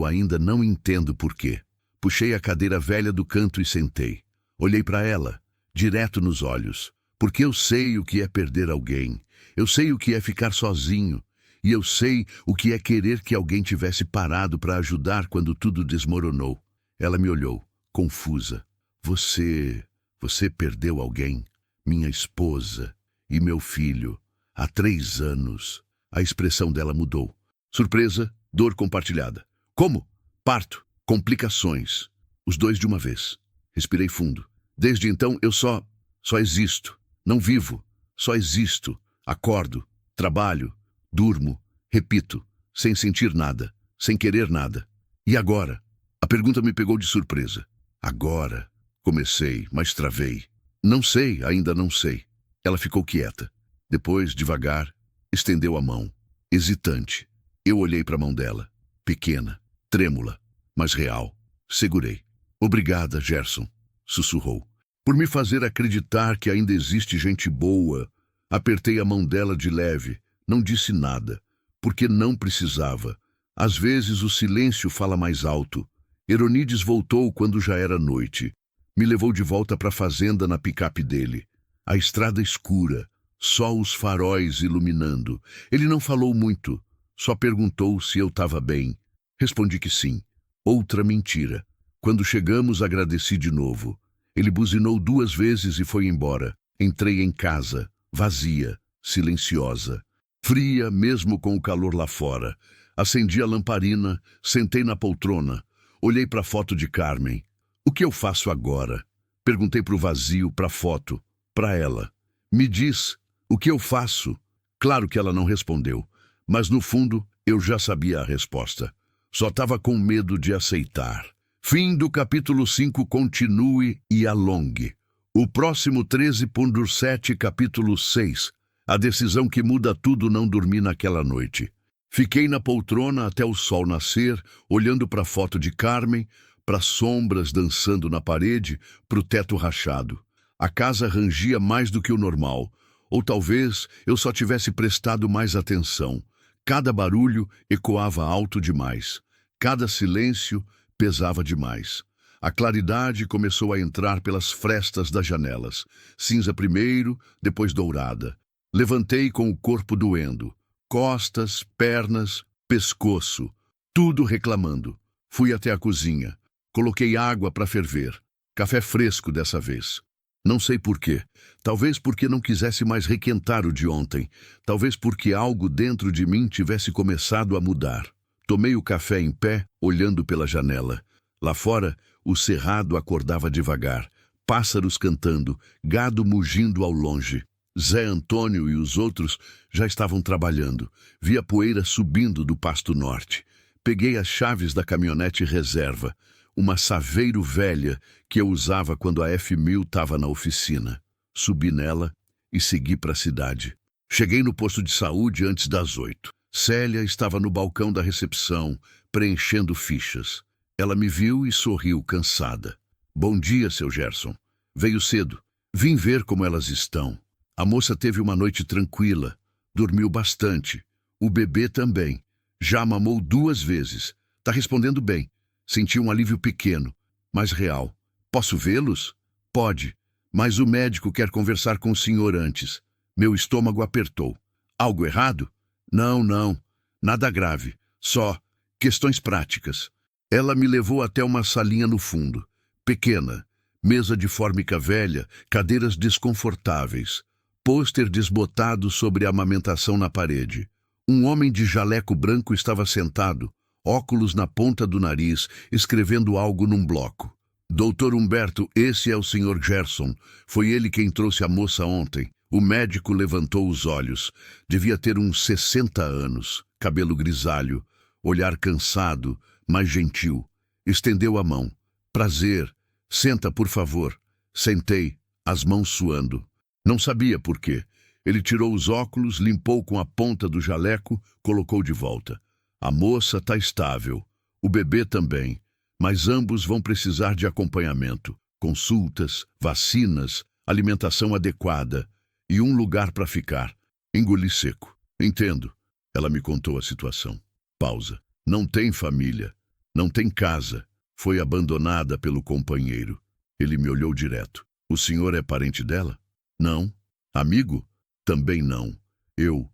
ainda não entendo por quê. Puxei a cadeira velha do canto e sentei. Olhei para ela, direto nos olhos. Porque eu sei o que é perder alguém. Eu sei o que é ficar sozinho. E eu sei o que é querer que alguém tivesse parado para ajudar quando tudo desmoronou. Ela me olhou, confusa. Você perdeu alguém? Minha esposa e meu filho. Há 3 anos. A expressão dela mudou. Surpresa, dor compartilhada. Como? Parto, complicações. Os 2 de uma vez. Respirei fundo. Desde então eu só existo. Não vivo. Só existo. Acordo, trabalho, durmo, repito, sem sentir nada, sem querer nada. E agora? A pergunta me pegou de surpresa. Agora? Comecei, mas travei. Não sei, ainda não sei. Ela ficou quieta. Depois, devagar, estendeu a mão, hesitante. Eu olhei para a mão dela, pequena, trêmula, mas real. Segurei. Obrigada, Gerson, sussurrou. Por me fazer acreditar que ainda existe gente boa. Apertei a mão dela de leve. Não disse nada, porque não precisava. Às vezes o silêncio fala mais alto. Eronides voltou quando já era noite. Me levou de volta para a fazenda na picape dele. A estrada escura, só os faróis iluminando. Ele não falou muito, só perguntou se eu estava bem. Respondi que sim. Outra mentira. Quando chegamos, agradeci de novo. Ele buzinou 2 vezes e foi embora. Entrei em casa, vazia, silenciosa. Fria, mesmo com o calor lá fora. Acendi a lamparina, sentei na poltrona. Olhei para a foto de Carmen. O que eu faço agora? Perguntei para o vazio, para a foto, para ela. Me diz, o que eu faço? Claro que ela não respondeu, mas no fundo eu já sabia a resposta. Só estava com medo de aceitar. Fim do capítulo 5, continue e alongue. O próximo 13.7, capítulo 6. A decisão que muda tudo, não dormi naquela noite. Fiquei na poltrona até o sol nascer, olhando para a foto de Carmen, para sombras dançando na parede, para o teto rachado. A casa rangia mais do que o normal, ou talvez eu só tivesse prestado mais atenção. Cada barulho ecoava alto demais. Cada silêncio pesava demais. A claridade começou a entrar pelas frestas das janelas. Cinza primeiro, depois dourada. Levantei com o corpo doendo. Costas, pernas, pescoço. Tudo reclamando. Fui até a cozinha. Coloquei água para ferver. Café fresco dessa vez. Não sei por quê. Talvez porque não quisesse mais requentar o de ontem. Talvez porque algo dentro de mim tivesse começado a mudar. Tomei o café em pé, olhando pela janela. Lá fora, o cerrado acordava devagar. Pássaros cantando, gado mugindo ao longe. Zé Antônio e os outros já estavam trabalhando. Vi a poeira subindo do pasto norte. Peguei as chaves da caminhonete reserva. Uma Saveiro velha que eu usava quando a F1000 estava na oficina. Subi nela e segui para a cidade. Cheguei no posto de saúde antes das 8. Célia estava no balcão da recepção, preenchendo fichas. Ela me viu e sorriu, cansada. Bom dia, seu Gerson. Veio cedo. Vim ver como elas estão. A moça teve uma noite tranquila. Dormiu bastante. O bebê também. Já mamou 2 vezes. Tá respondendo bem. Senti um alívio pequeno, mas real. Posso vê-los? Pode, mas o médico quer conversar com o senhor antes. Meu estômago apertou. Algo errado? Não. Nada grave. Só questões práticas. Ela me levou até uma salinha no fundo. Pequena. Mesa de fórmica velha, cadeiras desconfortáveis. Pôster desbotado sobre a amamentação na parede. Um homem de jaleco branco estava sentado, óculos na ponta do nariz, escrevendo algo num bloco. Doutor Humberto, esse é o Sr. Gerson. Foi ele quem trouxe a moça ontem. O médico levantou os olhos. Devia ter uns 60 anos, cabelo grisalho, olhar cansado, mas gentil. Estendeu a mão. Prazer. Senta, por favor. Sentei, as mãos suando. Não sabia por quê. Ele tirou os óculos, limpou com a ponta do jaleco, colocou de volta. A moça está estável, o bebê também, mas ambos vão precisar de acompanhamento, consultas, vacinas, alimentação adequada e um lugar para ficar. Engoli seco. Entendo. Ela me contou a situação. Pausa. Não tem família. Não tem casa. Foi abandonada pelo companheiro. Ele me olhou direto. O senhor é parente dela? Não. Amigo? Também não. Eu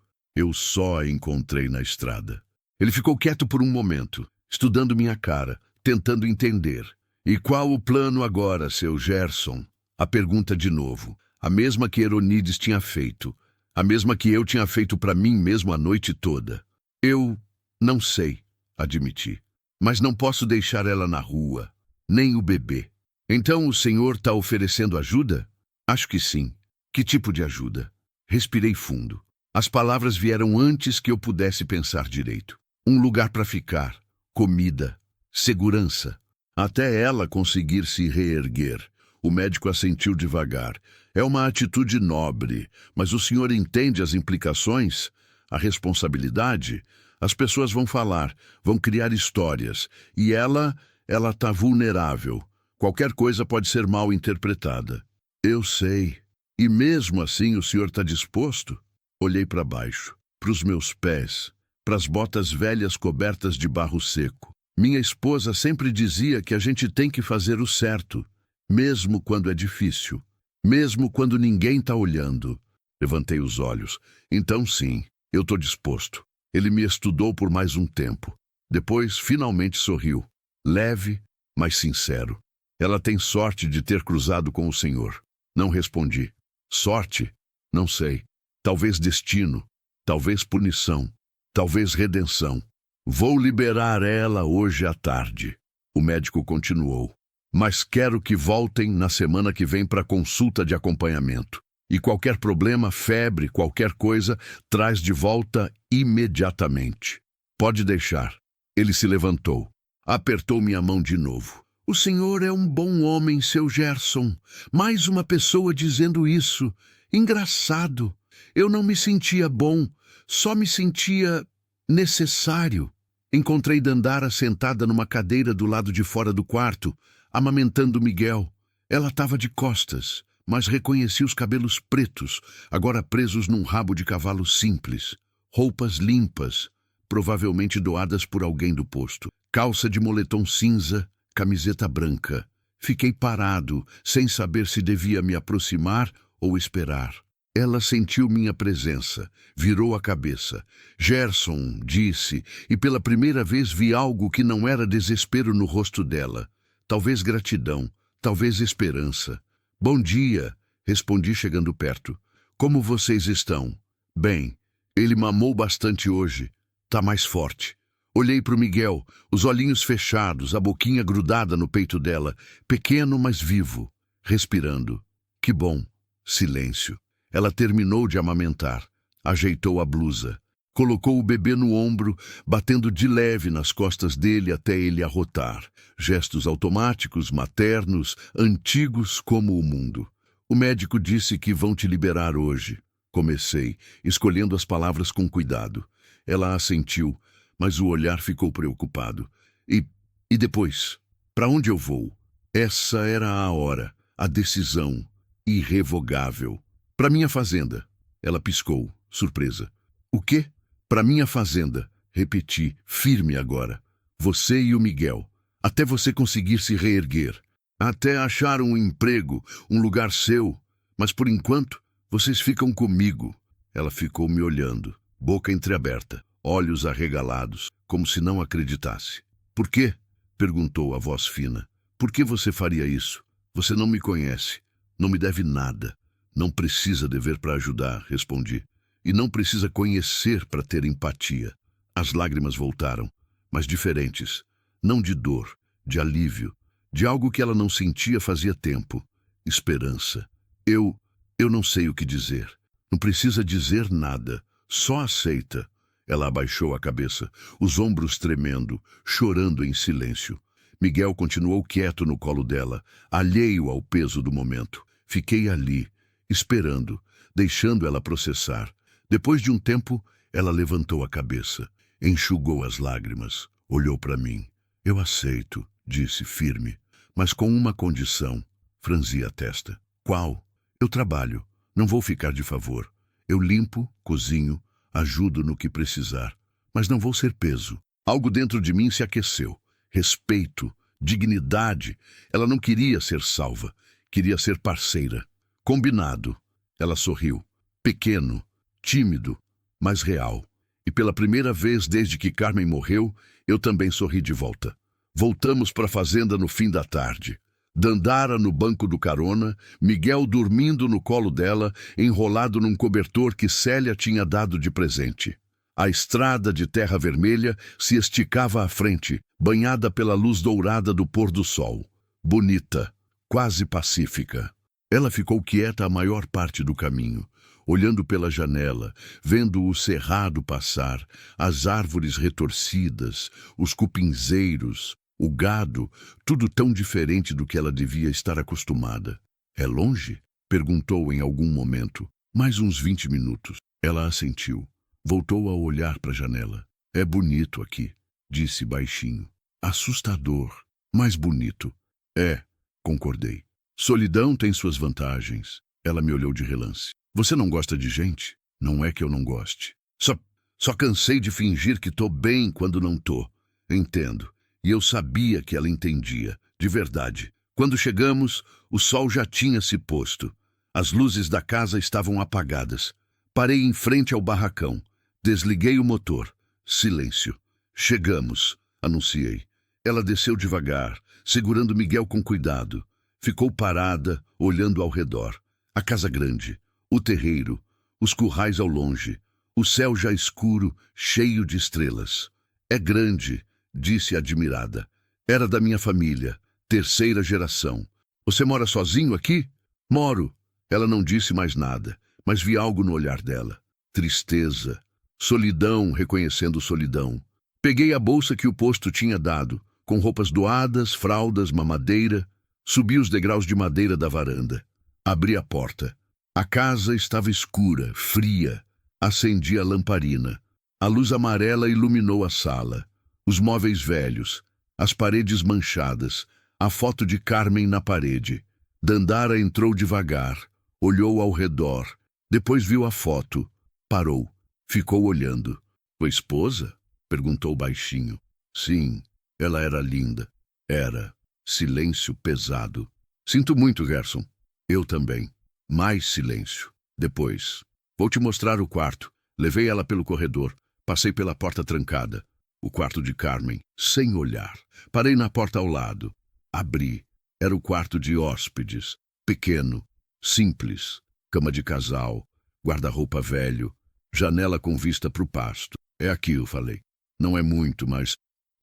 só a encontrei na estrada. Ele ficou quieto por um momento, estudando minha cara, tentando entender. E qual o plano agora, seu Gerson? A pergunta de novo. A mesma que Heronides tinha feito. A mesma que eu tinha feito para mim mesmo a noite toda. Eu não sei, admiti. Mas não posso deixar ela na rua, nem o bebê. Então o senhor está oferecendo ajuda? Acho que sim. Que tipo de ajuda? Respirei fundo. As palavras vieram antes que eu pudesse pensar direito. Um lugar para ficar, comida, segurança. Até ela conseguir se reerguer. O médico assentiu devagar. É uma atitude nobre, mas o senhor entende as implicações? A responsabilidade? As pessoas vão falar, vão criar histórias. E ela está vulnerável. Qualquer coisa pode ser mal interpretada. Eu sei. E mesmo assim o senhor está disposto? Olhei para baixo, para os meus pés, para as botas velhas cobertas de barro seco. Minha esposa sempre dizia que a gente tem que fazer o certo, mesmo quando é difícil, mesmo quando ninguém está olhando. Levantei os olhos. Então sim, eu estou disposto. Ele me estudou por mais um tempo. Depois, finalmente sorriu. Leve, mas sincero. Ela tem sorte de ter cruzado com o senhor. Não respondi. Sorte? Não sei. Talvez destino. Talvez punição. Talvez redenção. Vou liberar ela hoje à tarde. O médico continuou. Mas quero que voltem na semana que vem para consulta de acompanhamento. E qualquer problema, febre, qualquer coisa, traz de volta imediatamente. Pode deixar. Ele se levantou. Apertou minha mão de novo. O senhor é um bom homem, seu Gerson. Mais uma pessoa dizendo isso. Engraçado. Eu não me sentia bom, só me sentia necessário. Encontrei Dandara sentada numa cadeira do lado de fora do quarto, amamentando Miguel. Ela estava de costas, mas reconheci os cabelos pretos, agora presos num rabo de cavalo simples. Roupas limpas, provavelmente doadas por alguém do posto. Calça de moletom cinza, camiseta branca. Fiquei parado, sem saber se devia me aproximar ou esperar. Ela sentiu minha presença, virou a cabeça. Gerson, disse, e pela primeira vez vi algo que não era desespero no rosto dela. Talvez gratidão, talvez esperança. Bom dia, respondi chegando perto. Como vocês estão? Bem, ele mamou bastante hoje. Tá mais forte. Olhei para o Miguel, os olhinhos fechados, a boquinha grudada no peito dela, pequeno, mas vivo, respirando. Que bom. Silêncio. Ela terminou de amamentar, ajeitou a blusa, colocou o bebê no ombro, batendo de leve nas costas dele até ele arrotar. Gestos automáticos, maternos, antigos como o mundo. O médico disse que vão te liberar hoje. Comecei, escolhendo as palavras com cuidado. Ela assentiu, mas o olhar ficou preocupado. E depois? Para onde eu vou? Essa era a hora, a decisão, irrevogável. Para minha fazenda. Ela piscou, surpresa. O quê? Para minha fazenda. Repeti, firme agora. Você e o Miguel. Até você conseguir se reerguer. Até achar um emprego, um lugar seu. Mas por enquanto, vocês ficam comigo. Ela ficou me olhando, boca entreaberta, olhos arregalados, como se não acreditasse. Por quê? Perguntou a voz fina. Por que você faria isso? Você não me conhece. Não me deve nada. Não precisa dever para ajudar, respondi. E não precisa conhecer para ter empatia. As lágrimas voltaram, mas diferentes. Não de dor, de alívio, de algo que ela não sentia fazia tempo. Esperança. Eu não sei o que dizer. Não precisa dizer nada. Só aceita. Ela abaixou a cabeça, os ombros tremendo, chorando em silêncio. Miguel continuou quieto no colo dela, alheio ao peso do momento. Fiquei ali, esperando, deixando ela processar. Depois de um tempo, ela levantou a cabeça, enxugou as lágrimas, olhou para mim. Eu aceito, disse firme, mas com uma condição. Franzi a testa. Qual? Eu trabalho, não vou ficar de favor. Eu limpo, cozinho, ajudo no que precisar, mas não vou ser peso. Algo dentro de mim se aqueceu. Respeito, dignidade. Ela não queria ser salva, queria ser parceira. Combinado. Ela sorriu. Pequeno, tímido, mas real. E pela primeira vez desde que Carmen morreu, eu também sorri de volta. Voltamos para a fazenda no fim da tarde. Dandara no banco do carona, Miguel dormindo no colo dela, enrolado num cobertor que Célia tinha dado de presente. A estrada de terra vermelha se esticava à frente, banhada pela luz dourada do pôr do sol. Bonita, quase pacífica. Ela ficou quieta a maior parte do caminho, olhando pela janela, vendo o cerrado passar, as árvores retorcidas, os cupinzeiros, o gado, tudo tão diferente do que ela devia estar acostumada. É longe? Perguntou em algum momento. Mais uns 20 minutos. Ela assentiu. Voltou a olhar para a janela. É bonito aqui, disse baixinho. Assustador, mas bonito. É, concordei. Solidão tem suas vantagens. Ela me olhou de relance. Você não gosta de gente? Não é que eu não goste. Só cansei de fingir que tô bem quando não tô. Entendo. E eu sabia que ela entendia, de verdade. Quando chegamos, o sol já tinha se posto. As luzes da casa estavam apagadas. Parei em frente ao barracão. Desliguei o motor. Silêncio. Chegamos, anunciei. Ela desceu devagar, segurando Miguel com cuidado. Ficou parada, olhando ao redor. A casa grande, o terreiro, os currais ao longe, o céu já escuro, cheio de estrelas. É grande, disse admirada. Era da minha família, terceira geração. Você mora sozinho aqui? Moro. Ela não disse mais nada, mas vi algo no olhar dela. Tristeza. Solidão, reconhecendo solidão. Peguei a bolsa que o posto tinha dado, com roupas doadas, fraldas, mamadeira. Subi os degraus de madeira da varanda. Abri a porta. A casa estava escura, fria. Acendi a lamparina. A luz amarela iluminou a sala. Os móveis velhos, as paredes manchadas, a foto de Carmen na parede. Dandara entrou devagar, olhou ao redor, depois viu a foto, parou, ficou olhando. Tua esposa? Perguntou baixinho. Sim, ela era linda. Era. Silêncio pesado. Sinto muito, Gerson. Eu também. Mais silêncio. Depois. Vou te mostrar o quarto. Levei ela pelo corredor. Passei pela porta trancada. O quarto de Carmen, sem olhar. Parei na porta ao lado. Abri. Era o quarto de hóspedes. Pequeno, simples. Cama de casal, guarda-roupa velho, janela com vista para o pasto. É aqui, eu falei. Não é muito, mas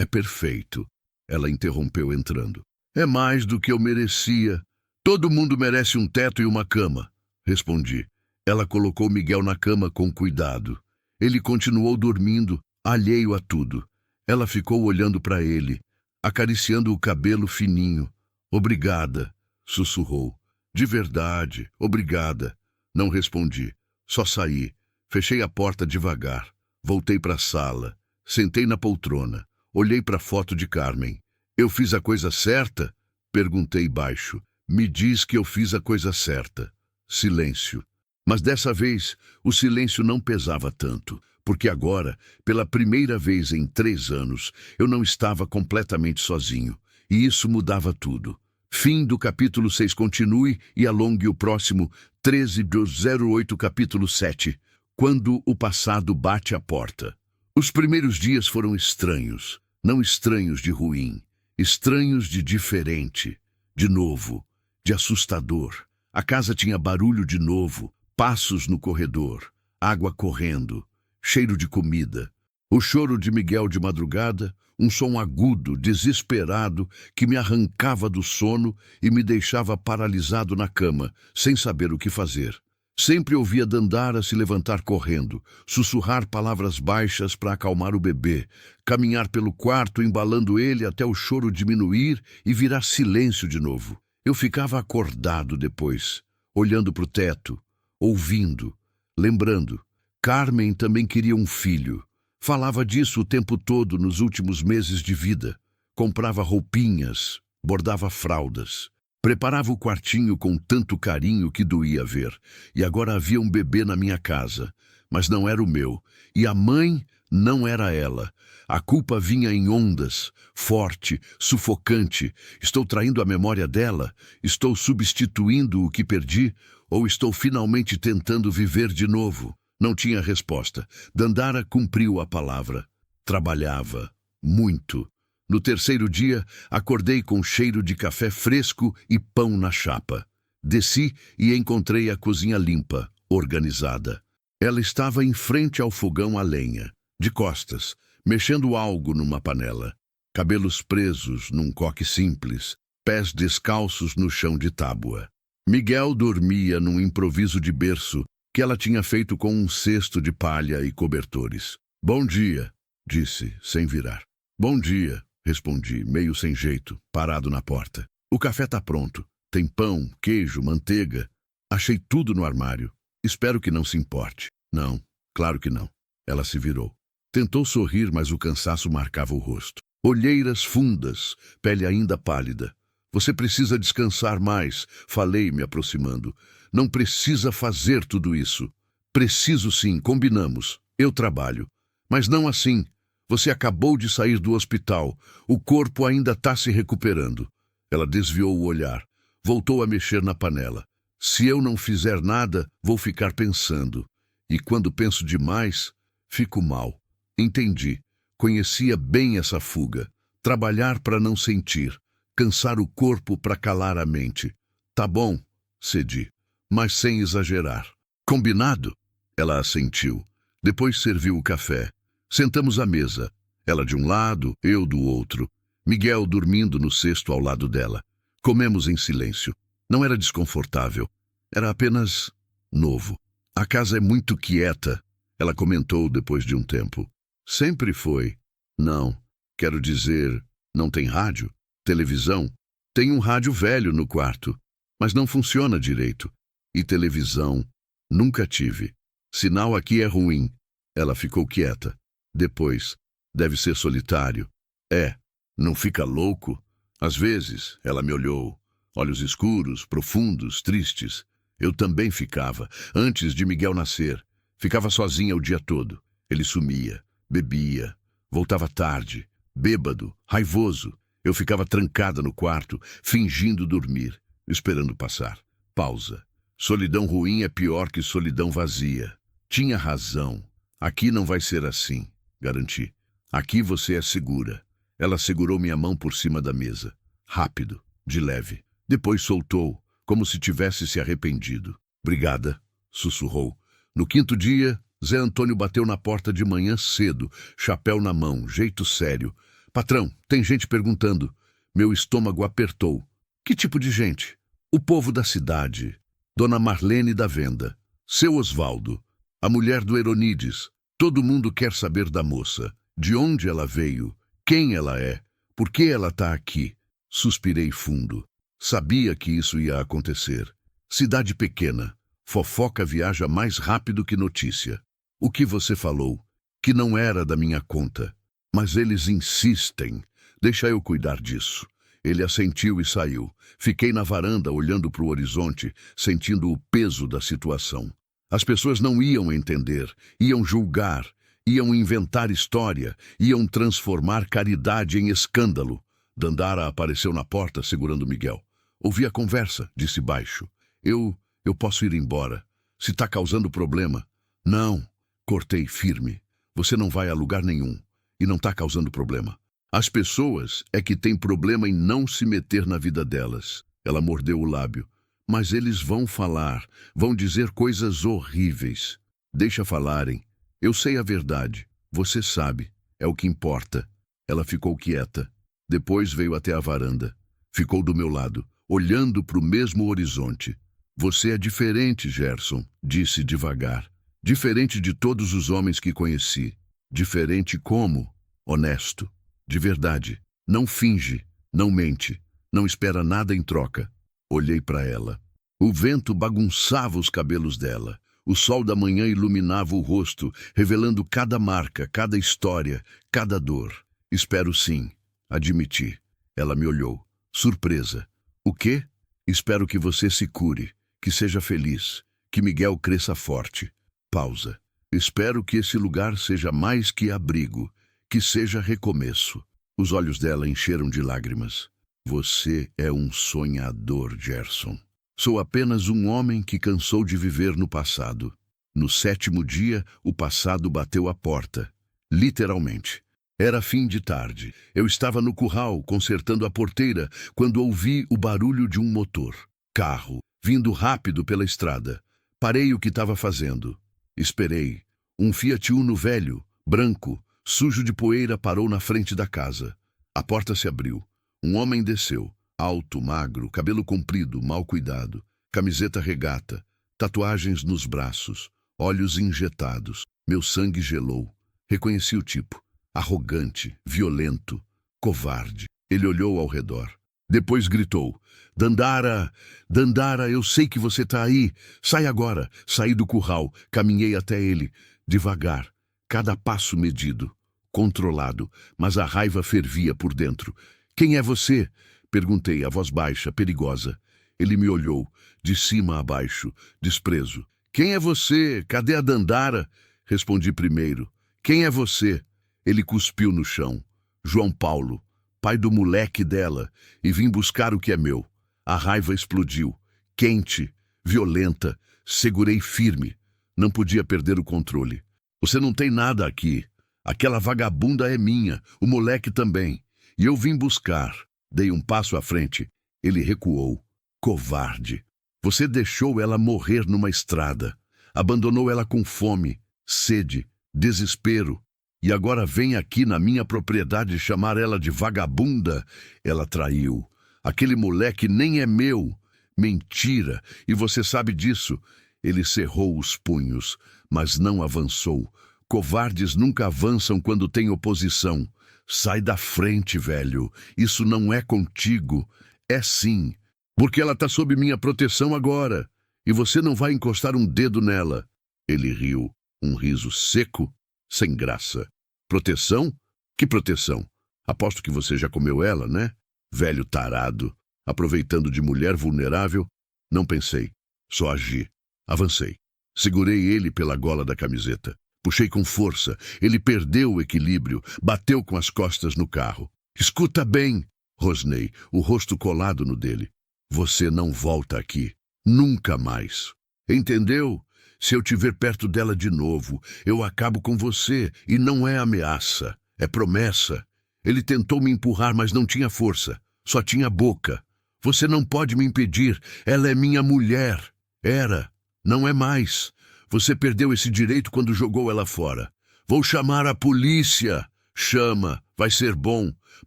é perfeito. Ela interrompeu entrando. É mais do que eu merecia. Todo mundo merece um teto e uma cama, respondi. Ela colocou Miguel na cama com cuidado. Ele continuou dormindo, alheio a tudo. Ela ficou olhando para ele, acariciando o cabelo fininho. Obrigada, sussurrou. De verdade, obrigada. Não respondi. Só saí. Fechei a porta devagar. Voltei para a sala. Sentei na poltrona. Olhei para a foto de Carmen. Eu fiz a coisa certa? Perguntei baixo. Me diz que eu fiz a coisa certa. Silêncio. Mas dessa vez, o silêncio não pesava tanto, porque agora, pela primeira vez em 3 anos, eu não estava completamente sozinho, e isso mudava tudo. Fim do capítulo 6. Continue e alongue o próximo 13/08, capítulo 7, quando o passado bate à porta. Os primeiros dias foram estranhos, não estranhos de ruim, estranhos de diferente, de novo, de assustador. A casa tinha barulho de novo, passos no corredor, água correndo, cheiro de comida. O choro de Miguel de madrugada, um som agudo, desesperado, que me arrancava do sono e me deixava paralisado na cama, sem saber o que fazer. Sempre ouvia Dandara se levantar correndo, sussurrar palavras baixas para acalmar o bebê, caminhar pelo quarto embalando ele até o choro diminuir e virar silêncio de novo. Eu ficava acordado depois, olhando para o teto, ouvindo, lembrando. Carmen também queria um filho. Falava disso o tempo todo nos últimos meses de vida. Comprava roupinhas, bordava fraldas. Preparava o quartinho com tanto carinho que doía ver. E agora havia um bebê na minha casa. Mas não era o meu. E a mãe não era ela. A culpa vinha em ondas, forte, sufocante. Estou traindo a memória dela? Estou substituindo o que perdi? Ou estou finalmente tentando viver de novo? Não tinha resposta. Dandara cumpriu a palavra. Trabalhava. Muito. No terceiro dia, acordei com cheiro de café fresco e pão na chapa. Desci e encontrei a cozinha limpa, organizada. Ela estava em frente ao fogão a lenha, de costas, mexendo algo numa panela. Cabelos presos num coque simples, pés descalços no chão de tábua. Miguel dormia num improviso de berço que ela tinha feito com um cesto de palha e cobertores. "Bom dia", disse, sem virar. "Bom dia", respondi, meio sem jeito, parado na porta. "O café tá pronto. Tem pão, queijo, manteiga. Achei tudo no armário. Espero que não se importe." "Não, claro que não." Ela se virou. Tentou sorrir, mas o cansaço marcava o rosto. Olheiras fundas, pele ainda pálida. "Você precisa descansar mais", falei, me aproximando. "Não precisa fazer tudo isso." "Preciso sim, combinamos. Eu trabalho. Mas não assim. Você acabou de sair do hospital. O corpo ainda está se recuperando." Ela desviou o olhar. Voltou a mexer na panela. "Se eu não fizer nada, vou ficar pensando. E quando penso demais, fico mal." Entendi. Conhecia bem essa fuga. Trabalhar para não sentir. Cansar o corpo para calar a mente. "Tá bom", cedi, mas sem exagerar. "Combinado?" Ela assentiu. Depois serviu o café. Sentamos à mesa. Ela de um lado, eu do outro. Miguel dormindo no cesto ao lado dela. Comemos em silêncio. Não era desconfortável. Era apenas novo. "A casa é muito quieta", ela comentou depois de um tempo. "Sempre foi." "Não. Quero dizer, não tem rádio? Televisão? Tem um rádio velho no quarto, mas não funciona direito. E televisão? Nunca tive. Sinal aqui é ruim." Ela ficou quieta. Depois, "Deve ser solitário." "É. Não fica louco?" "Às vezes." Ela me olhou. Olhos escuros, profundos, tristes. Eu também ficava, antes de Miguel nascer. Ficava sozinha o dia todo. Ele sumia, bebia, voltava tarde, bêbado, raivoso. Eu ficava trancada no quarto, fingindo dormir, esperando passar. Pausa. Solidão ruim é pior que solidão vazia. Tinha razão. "Aqui não vai ser assim", garanti. "Aqui você é segura." Ela segurou minha mão por cima da mesa. Rápido, de leve. Depois soltou, como se tivesse se arrependido. "Obrigada", sussurrou. No quinto dia, Zé Antônio bateu na porta de manhã cedo, chapéu na mão, jeito sério. "Patrão, tem gente perguntando." Meu estômago apertou. "Que tipo de gente?" "O povo da cidade. Dona Marlene da Venda. Seu Osvaldo. A mulher do Heronides. Todo mundo quer saber da moça. De onde ela veio? Quem ela é? Por que ela está aqui?" Suspirei fundo. Sabia que isso ia acontecer. Cidade pequena. Fofoca viaja mais rápido que notícia. "O que você falou?" "Que não era da minha conta." "Mas eles insistem." "Deixa eu cuidar disso." Ele assentiu e saiu. Fiquei na varanda olhando para o horizonte, sentindo o peso da situação. As pessoas não iam entender, iam julgar, iam inventar história, iam transformar caridade em escândalo. Dandara apareceu na porta segurando Miguel. "Ouvi a conversa", disse baixo. Eu posso ir embora. Se está causando problema." "Não", cortei firme. "Você não vai a lugar nenhum. E não está causando problema. As pessoas é que têm problema em não se meter na vida delas." Ela mordeu o lábio. "Mas eles vão falar, vão dizer coisas horríveis." "Deixa falarem. Eu sei a verdade. Você sabe. É o que importa." Ela ficou quieta. Depois veio até a varanda. Ficou do meu lado, olhando para o mesmo horizonte. "Você é diferente, Gerson", disse devagar. "Diferente de todos os homens que conheci." "Diferente como?" "Honesto. De verdade. Não finge, não mente, não espera nada em troca." Olhei para ela. O vento bagunçava os cabelos dela. O sol da manhã iluminava o rosto, revelando cada marca, cada história, cada dor. "Espero sim", admiti. Ela me olhou, surpresa. "O quê?" Espero que você se cure, que seja feliz, que Miguel cresça forte. Pausa. Espero que esse lugar seja mais que abrigo, que seja recomeço. Os olhos dela encheram de lágrimas. Você é um sonhador, Gerson. Sou apenas um homem que cansou de viver no passado. No 7º dia, o passado bateu à porta. Literalmente. Era fim de tarde. Eu estava no curral, consertando a porteira, quando ouvi o barulho de um motor. Carro, vindo rápido pela estrada. Parei o que estava fazendo. Esperei. Um Fiat Uno velho, branco, sujo de poeira, parou na frente da casa. A porta se abriu. Um homem desceu. Alto, magro, cabelo comprido, mal cuidado, camiseta regata, tatuagens nos braços, olhos injetados. Meu sangue gelou. Reconheci o tipo. Arrogante, violento, covarde. Ele olhou ao redor. Depois gritou: Dandara, Dandara, eu sei que você tá aí. Sai agora. Saí do curral, caminhei até ele. Devagar, cada passo medido, controlado, mas a raiva fervia por dentro. Quem é você? Perguntei, a voz baixa, perigosa. Ele me olhou, de cima a baixo, desprezo. Quem é você? Cadê a Dandara? Respondi primeiro. Quem é você? Ele cuspiu no chão. João Paulo, pai do moleque dela, e vim buscar o que é meu. A raiva explodiu, quente, violenta. Segurei firme. Não podia perder o controle. Você não tem nada aqui. Aquela vagabunda é minha, o moleque também. E eu vim buscar. Dei um passo à frente. Ele recuou. Covarde. Você deixou ela morrer numa estrada. Abandonou ela com fome, sede, desespero. E agora vem aqui na minha propriedade chamar ela de vagabunda. Ela traiu. Aquele moleque nem é meu. Mentira. E você sabe disso. Ele cerrou os punhos, mas não avançou. Covardes nunca avançam quando tem oposição. Sai da frente, velho. Isso não é contigo. É sim. Porque ela tá sob minha proteção agora. E você não vai encostar um dedo nela. Ele riu. Um riso seco, sem graça. Proteção? Que proteção? Aposto que você já comeu ela, né? Velho tarado. Aproveitando de mulher vulnerável. Não pensei. Só agi. Avancei. Segurei ele pela gola da camiseta. Puxei com força. Ele perdeu o equilíbrio. Bateu com as costas no carro. Escuta bem, rosnei, o rosto colado no dele. Você não volta aqui. Nunca mais. Entendeu? Se eu te ver perto dela de novo, eu acabo com você. E não é ameaça. É promessa. Ele tentou me empurrar, mas não tinha força. Só tinha boca. Você não pode me impedir. Ela é minha mulher. Era. Não é mais. Você perdeu esse direito quando jogou ela fora. Vou chamar a polícia. Chama. Vai ser bom.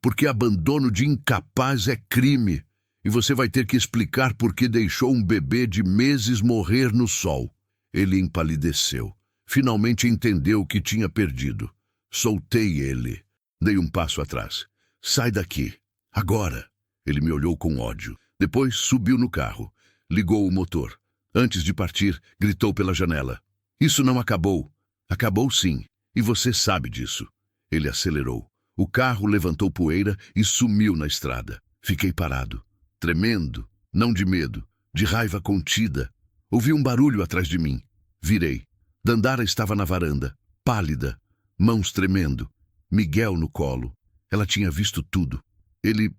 Porque abandono de incapaz é crime. E você vai ter que explicar por que deixou um bebê de meses morrer no sol. Ele empalideceu. Finalmente entendeu o que tinha perdido. Soltei ele. Dei um passo atrás. Sai daqui. Agora. Ele me olhou com ódio. Depois subiu no carro. Ligou o motor. Antes de partir, gritou pela janela. Isso não acabou. Acabou sim. E você sabe disso. Ele acelerou. O carro levantou poeira e sumiu na estrada. Fiquei parado. Tremendo. Não de medo. De raiva contida. Ouvi um barulho atrás de mim. Virei. Dandara estava na varanda. Pálida. Mãos tremendo. Miguel no colo. Ela tinha visto tudo. Ele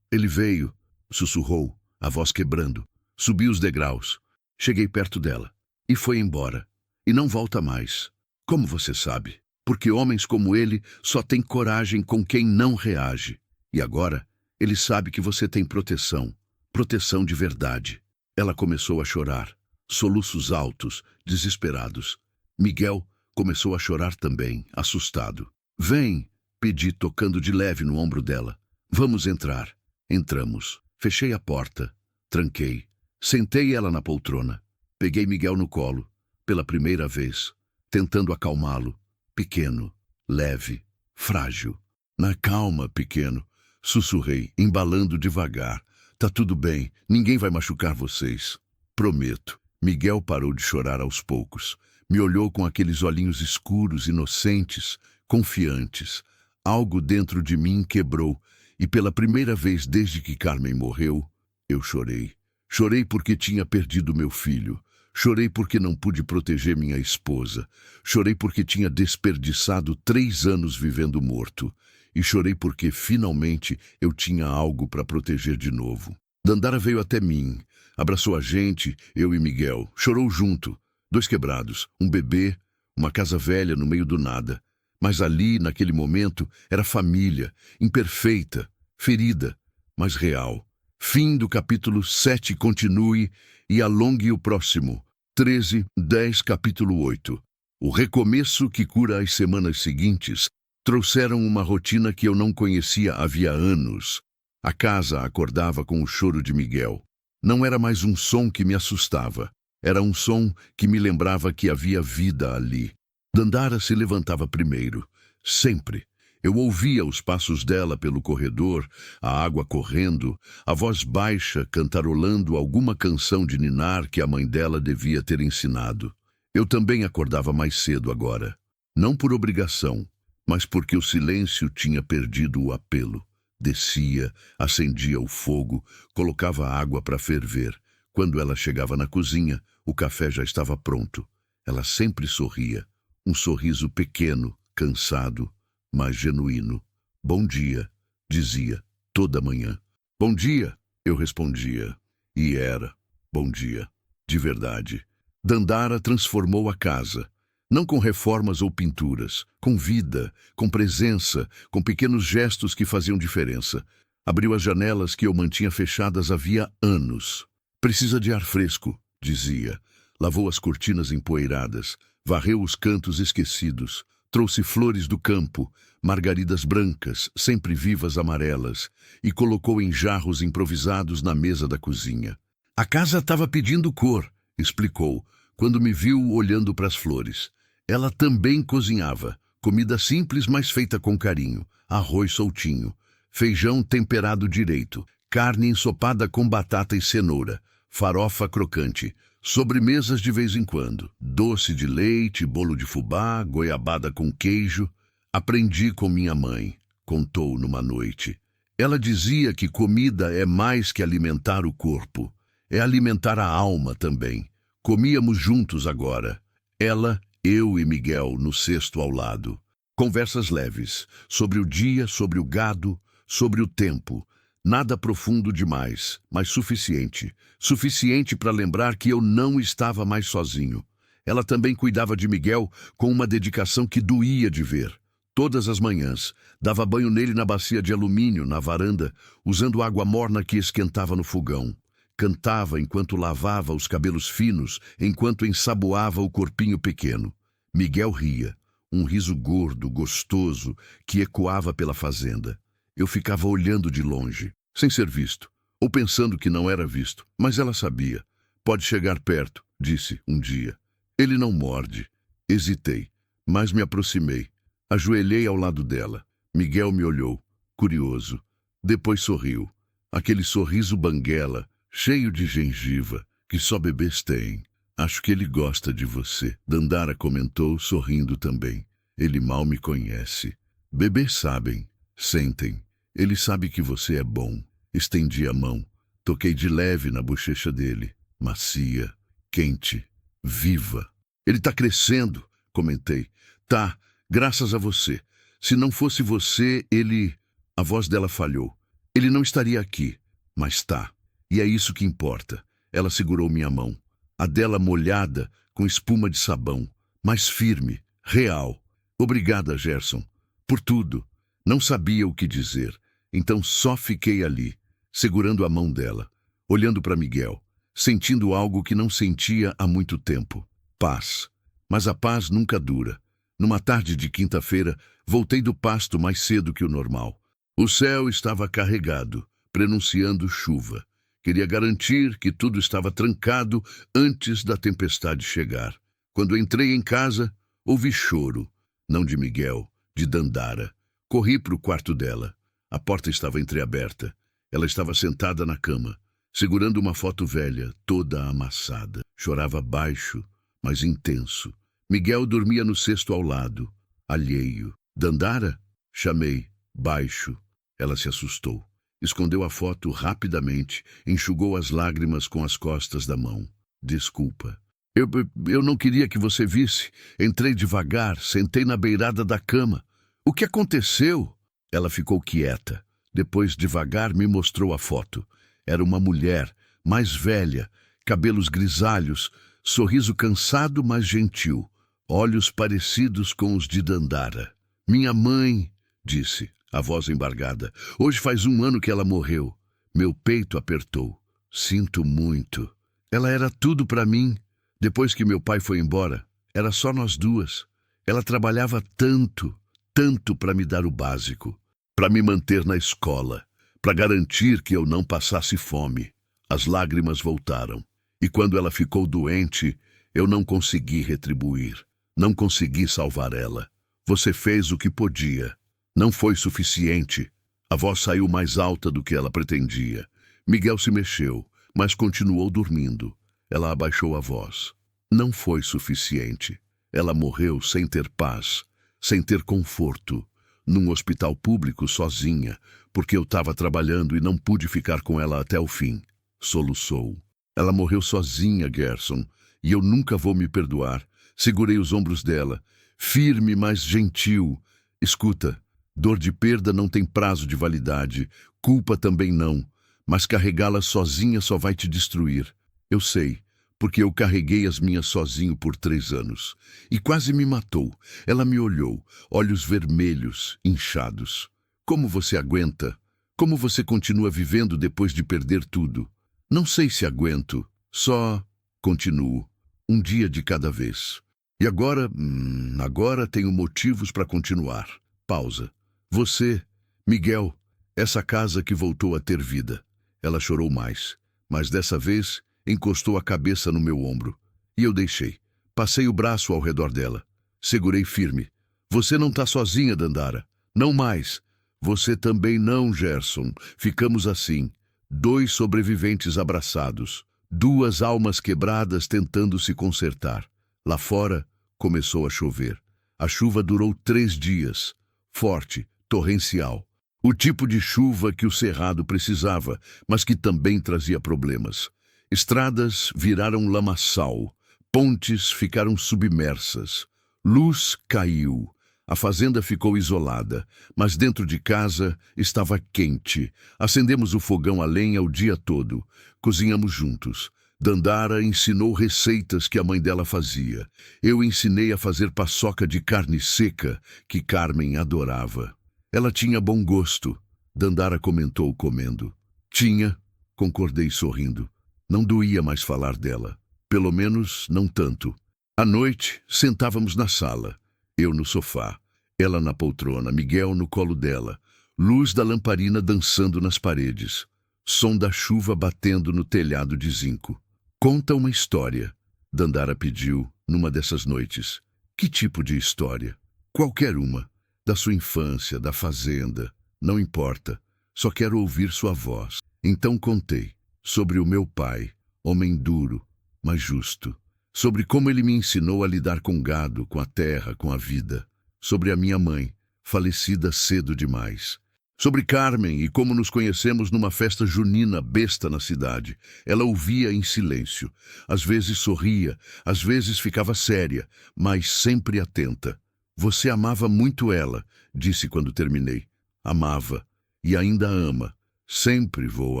veio. Sussurrou. A voz quebrando. Subi os degraus. Cheguei perto dela. E foi embora. E não volta mais. Como você sabe? Porque homens como ele só têm coragem com quem não reage. E agora, ele sabe que você tem proteção. Proteção de verdade. Ela começou a chorar. Soluços altos, desesperados. Miguel começou a chorar também, assustado. Vem, pedi, tocando de leve no ombro dela. Vamos entrar. Entramos. Fechei a porta. Tranquei. Sentei ela na poltrona. Peguei Miguel no colo, pela primeira vez, tentando acalmá-lo. Pequeno, leve, frágil. Na calma, pequeno, sussurrei, embalando devagar. Tá tudo bem, ninguém vai machucar vocês. Prometo. Miguel parou de chorar aos poucos. Me olhou com aqueles olhinhos escuros, inocentes, confiantes. Algo dentro de mim quebrou, e pela primeira vez desde que Carmen morreu, eu chorei. Chorei porque tinha perdido meu filho. Chorei porque não pude proteger minha esposa. Chorei porque tinha desperdiçado 3 anos vivendo morto. E chorei porque, finalmente, eu tinha algo para proteger de novo. Dandara veio até mim, abraçou a gente, eu e Miguel. Chorou junto. 2 quebrados, um bebê, uma casa velha no meio do nada. Mas ali, naquele momento, era família, imperfeita, ferida, mas real. Fim do capítulo 7. Continue e alongue o próximo. 13:10, capítulo 8. O recomeço que cura as semanas seguintes trouxeram uma rotina que eu não conhecia havia anos. A casa acordava com o choro de Miguel. Não era mais um som que me assustava. Era um som que me lembrava que havia vida ali. Dandara se levantava primeiro. Sempre. Eu ouvia os passos dela pelo corredor, a água correndo, a voz baixa cantarolando alguma canção de ninar que a mãe dela devia ter ensinado. Eu também acordava mais cedo agora. Não por obrigação, mas porque o silêncio tinha perdido o apelo. Descia, acendia o fogo, colocava a água para ferver. Quando ela chegava na cozinha, o café já estava pronto. Ela sempre sorria. Um sorriso pequeno, cansado, mas genuíno. Bom dia, dizia, toda manhã. Bom dia, eu respondia. E era bom dia, de verdade. Dandara transformou a casa. Não com reformas ou pinturas, com vida, com presença, com pequenos gestos que faziam diferença. Abriu as janelas que eu mantinha fechadas havia anos. Precisa de ar fresco, dizia. Lavou as cortinas empoeiradas, varreu os cantos esquecidos, trouxe flores do campo, margaridas brancas, sempre vivas amarelas, e colocou em jarros improvisados na mesa da cozinha. A casa estava pedindo cor, explicou, quando me viu olhando para as flores. Ela também cozinhava, comida simples, mas feita com carinho, arroz soltinho, feijão temperado direito, carne ensopada com batata e cenoura, farofa crocante, sobremesas de vez em quando, doce de leite, bolo de fubá, goiabada com queijo. Aprendi com minha mãe, contou numa noite. Ela dizia que comida é mais que alimentar o corpo, é alimentar a alma também. Comíamos juntos agora. Ela, eu e Miguel no cesto ao lado. Conversas leves, sobre o dia, sobre o gado, sobre o tempo. Nada profundo demais, mas suficiente. Suficiente para lembrar que eu não estava mais sozinho. Ela também cuidava de Miguel com uma dedicação que doía de ver. Todas as manhãs, dava banho nele na bacia de alumínio, na varanda, usando água morna que esquentava no fogão. Cantava enquanto lavava os cabelos finos, enquanto ensaboava o corpinho pequeno. Miguel ria, um riso gordo, gostoso, que ecoava pela fazenda. Eu ficava olhando de longe, sem ser visto, ou pensando que não era visto, mas ela sabia. Pode chegar perto, disse um dia. Ele não morde. Hesitei, mas me aproximei. Ajoelhei ao lado dela. Miguel me olhou, curioso. Depois sorriu. Aquele sorriso banguela, cheio de gengiva, que só bebês têm. Acho que ele gosta de você, Dandara comentou, sorrindo também. Ele mal me conhece. Bebês sabem, sentem. Ele sabe que você é bom. Estendi a mão. Toquei de leve na bochecha dele. Macia, quente, viva. Ele tá crescendo, comentei. Tá, graças a você. Se não fosse você, ele... A voz dela falhou. Ele não estaria aqui, mas tá. E é isso que importa. Ela segurou minha mão. A dela molhada, com espuma de sabão. Mas firme, real. Obrigada, Gerson. Por tudo. Não sabia o que dizer. Então só fiquei ali, segurando a mão dela, olhando para Miguel, sentindo algo que não sentia há muito tempo. Paz. Mas a paz nunca dura. Numa tarde de quinta-feira, voltei do pasto mais cedo que o normal. O céu estava carregado, prenunciando chuva. Queria garantir que tudo estava trancado antes da tempestade chegar. Quando entrei em casa, ouvi choro. Não de Miguel, de Dandara. Corri para o quarto dela. A porta estava entreaberta. Ela estava sentada na cama, segurando uma foto velha, toda amassada. Chorava baixo, mas intenso. Miguel dormia no cesto ao lado, alheio. Dandara? Chamei, baixo. Ela se assustou. Escondeu a foto rapidamente, enxugou as lágrimas com as costas da mão. Desculpa. Eu não queria que você visse. Entrei devagar, sentei na beirada da cama. O que aconteceu? Ela ficou quieta. Depois, devagar, me mostrou a foto. Era uma mulher, mais velha, cabelos grisalhos, sorriso cansado, mas gentil, olhos parecidos com os de Dandara. Minha mãe, disse, a voz embargada. Hoje faz 1 ano que ela morreu. Meu peito apertou. Sinto muito. Ela era tudo para mim. Depois que meu pai foi embora, era só nós duas. Ela trabalhava tanto, tanto para me dar o básico, para me manter na escola, para garantir que eu não passasse fome. As lágrimas voltaram. E quando ela ficou doente, eu não consegui retribuir. Não consegui salvar ela. Você fez o que podia. Não foi suficiente. A voz saiu mais alta do que ela pretendia. Miguel se mexeu, mas continuou dormindo. Ela abaixou a voz. Não foi suficiente. Ela morreu sem ter paz, sem ter conforto, num hospital público sozinha, porque eu estava trabalhando e não pude ficar com ela até o fim. Soluçou. Ela morreu sozinha, Gerson, e eu nunca vou me perdoar. Segurei os ombros dela, firme, mas gentil. Escuta, dor de perda não tem prazo de validade, culpa também não, mas carregá-la sozinha só vai te destruir. Eu sei, porque eu carreguei as minhas sozinho por 3 anos. E quase me matou. Ela me olhou, olhos vermelhos, inchados. Como você aguenta? Como você continua vivendo depois de perder tudo? Não sei se aguento, só continuo, um dia de cada vez. E agora tenho motivos para continuar. Pausa. Você, Miguel, essa casa que voltou a ter vida. Ela chorou mais, mas dessa vez encostou a cabeça no meu ombro. E eu deixei. Passei o braço ao redor dela. Segurei firme. Você não está sozinha, Dandara. Não mais. Você também não, Gerson. Ficamos assim. 2 sobreviventes abraçados. 2 almas quebradas tentando se consertar. Lá fora, começou a chover. A chuva durou 3 dias. Forte, torrencial. O tipo de chuva que o Cerrado precisava, mas que também trazia problemas. Estradas viraram lamaçal, pontes ficaram submersas, luz caiu, a fazenda ficou isolada, mas dentro de casa estava quente. Acendemos o fogão a lenha o dia todo, cozinhamos juntos. Dandara ensinou receitas que a mãe dela fazia. Eu ensinei a fazer paçoca de carne seca, que Carmen adorava. Ela tinha bom gosto, Dandara comentou comendo. Tinha, concordei sorrindo. Não doía mais falar dela. Pelo menos, não tanto. À noite, sentávamos na sala. Eu no sofá, ela na poltrona, Miguel no colo dela. Luz da lamparina dançando nas paredes. Som da chuva batendo no telhado de zinco. Conta uma história, Dandara pediu, numa dessas noites. Que tipo de história? Qualquer uma. Da sua infância, da fazenda. Não importa. Só quero ouvir sua voz. Então contei. Sobre o meu pai, homem duro, mas justo. Sobre como ele me ensinou a lidar com gado, com a terra, com a vida. Sobre a minha mãe, falecida cedo demais. Sobre Carmen e como nos conhecemos numa festa junina besta na cidade. Ela ouvia em silêncio. Às vezes sorria, às vezes ficava séria, mas sempre atenta. Você amava muito ela, disse quando terminei. Amava. E ainda ama. Sempre vou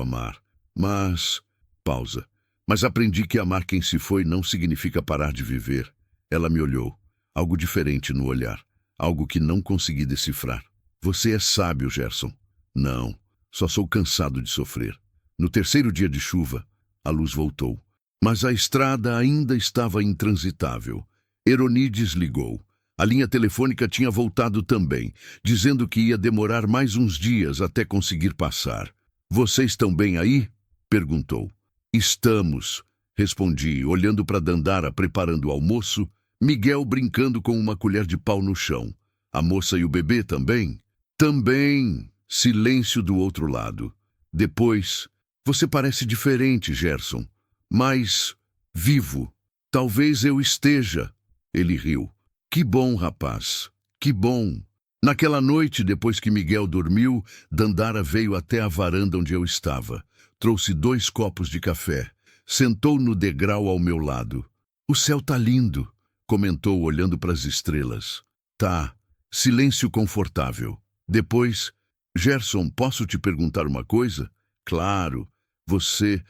amar. Mas... Pausa. Mas aprendi que amar quem se foi não significa parar de viver. Ela me olhou. Algo diferente no olhar. Algo que não consegui decifrar. Você é sábio, Gerson. Não. Só sou cansado de sofrer. No 3º dia de chuva, a luz voltou. Mas a estrada ainda estava intransitável. Eronides ligou. A linha telefônica tinha voltado também, dizendo que ia demorar mais uns dias até conseguir passar. Vocês estão bem aí? Perguntou. Estamos, respondi, olhando para Dandara preparando o almoço, Miguel brincando com uma colher de pau no chão. A moça e o bebê também? Também. Silêncio do outro lado. Depois, você parece diferente, Gerson. Mais vivo. Talvez eu esteja. Ele riu. Que bom, rapaz. Que bom. Naquela noite, depois que Miguel dormiu, Dandara veio até a varanda onde eu estava. Trouxe 2 copos de café. Sentou no degrau ao meu lado. "O céu tá lindo", comentou olhando para as estrelas. "Tá." Silêncio confortável. Depois, "Gerson, posso te perguntar uma coisa?" "Claro. Você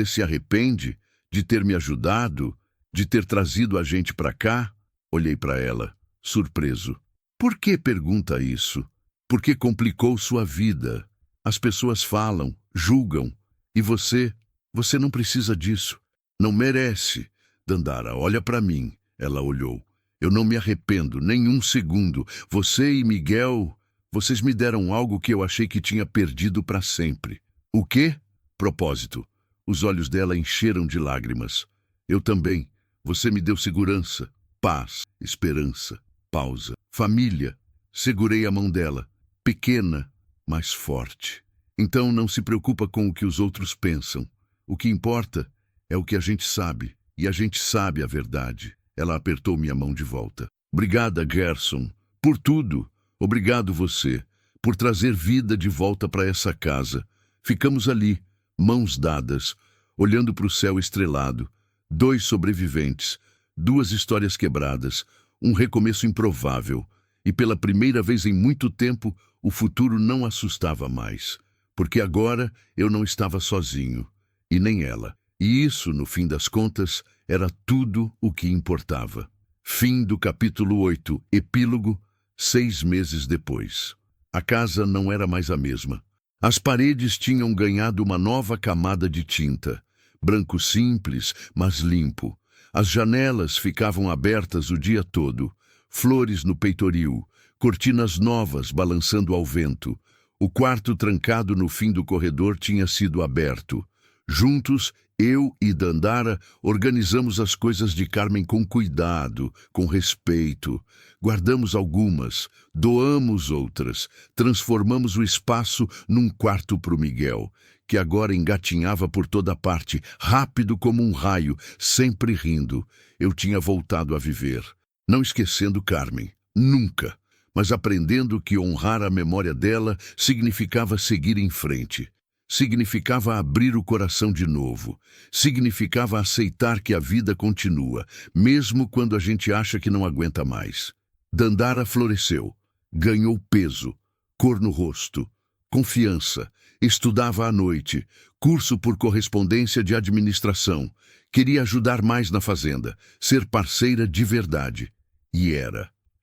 se arrepende de ter me ajudado, de ter trazido a gente para cá?" Olhei para ela, surpreso. "Por que pergunta isso? Porque complicou sua vida. As pessoas falam, julgam, e você não precisa disso. Não merece." "Dandara, olha para mim." Ela olhou. "Eu não me arrependo, nem um segundo. Você e Miguel, vocês me deram algo que eu achei que tinha perdido para sempre." "O quê?" "Propósito." Os olhos dela encheram de lágrimas. "Eu também. Você me deu segurança, paz, esperança." Pausa. "Família." Segurei a mão dela. "Pequena, mas forte. Então não se preocupa com o que os outros pensam. O que importa é o que a gente sabe, e a gente sabe a verdade." Ela apertou minha mão de volta. "Obrigada, Gerson, por tudo. Obrigado você, por trazer vida de volta para essa casa." Ficamos ali, mãos dadas, olhando para o céu estrelado. 2 sobreviventes, 2 histórias quebradas, um recomeço improvável. E pela primeira vez em muito tempo, o futuro não assustava mais. Porque agora eu não estava sozinho, e nem ela. E isso, no fim das contas, era tudo o que importava. Fim do capítulo 8, epílogo, 6 meses depois. A casa não era mais a mesma. As paredes tinham ganhado uma nova camada de tinta. Branco simples, mas limpo. As janelas ficavam abertas o dia todo. Flores no peitoril, cortinas novas balançando ao vento. O quarto trancado no fim do corredor tinha sido aberto. Juntos, eu e Dandara organizamos as coisas de Carmen com cuidado, com respeito. Guardamos algumas, doamos outras, transformamos o espaço num quarto para o Miguel, que agora engatinhava por toda parte, rápido como um raio, sempre rindo. Eu tinha voltado a viver, não esquecendo Carmen, nunca, mas aprendendo que honrar a memória dela significava seguir em frente. Significava abrir o coração de novo. Significava aceitar que a vida continua, mesmo quando a gente acha que não aguenta mais. Dandara floresceu, ganhou peso, cor no rosto, confiança, estudava à noite, curso por correspondência de administração, queria ajudar mais na fazenda, ser parceira de verdade. E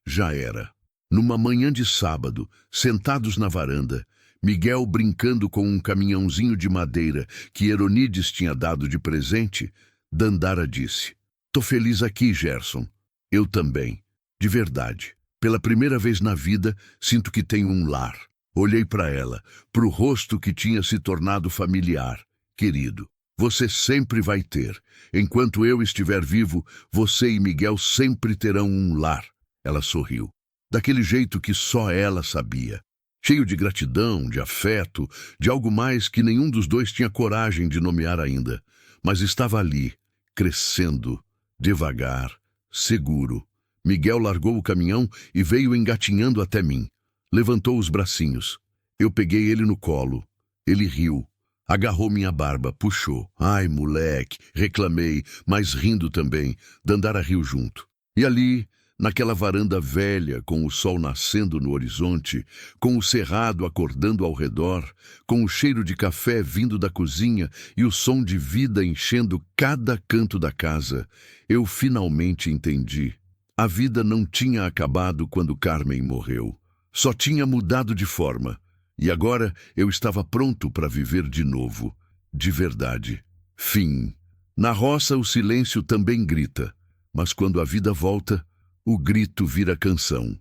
já era. Numa manhã de sábado, sentados na varanda, Miguel brincando com um caminhãozinho de madeira que Heronides tinha dado de presente, Dandara disse: "Tô feliz aqui, Gerson." "Eu também. De verdade. Pela primeira vez na vida, sinto que tenho um lar." Olhei para ela, para o rosto que tinha se tornado familiar. "Querido, você sempre vai ter. Enquanto eu estiver vivo, você e Miguel sempre terão um lar." Ela sorriu, daquele jeito que só ela sabia. Cheio de gratidão, de afeto, de algo mais que nenhum dos dois tinha coragem de nomear ainda. Mas estava ali, crescendo, devagar, seguro. Miguel largou o caminhão e veio engatinhando até mim. Levantou os bracinhos. Eu peguei ele no colo. Ele riu. Agarrou minha barba, puxou. "Ai, moleque", reclamei, mas rindo também. Dandara riu junto. E ali, naquela varanda velha, com o sol nascendo no horizonte, com o cerrado acordando ao redor, com o cheiro de café vindo da cozinha e o som de vida enchendo cada canto da casa, eu finalmente entendi. A vida não tinha acabado quando Carmen morreu. Só tinha mudado de forma. E agora eu estava pronto para viver de novo. De verdade. Fim. Na roça o silêncio também grita. Mas quando a vida volta, o grito vira canção.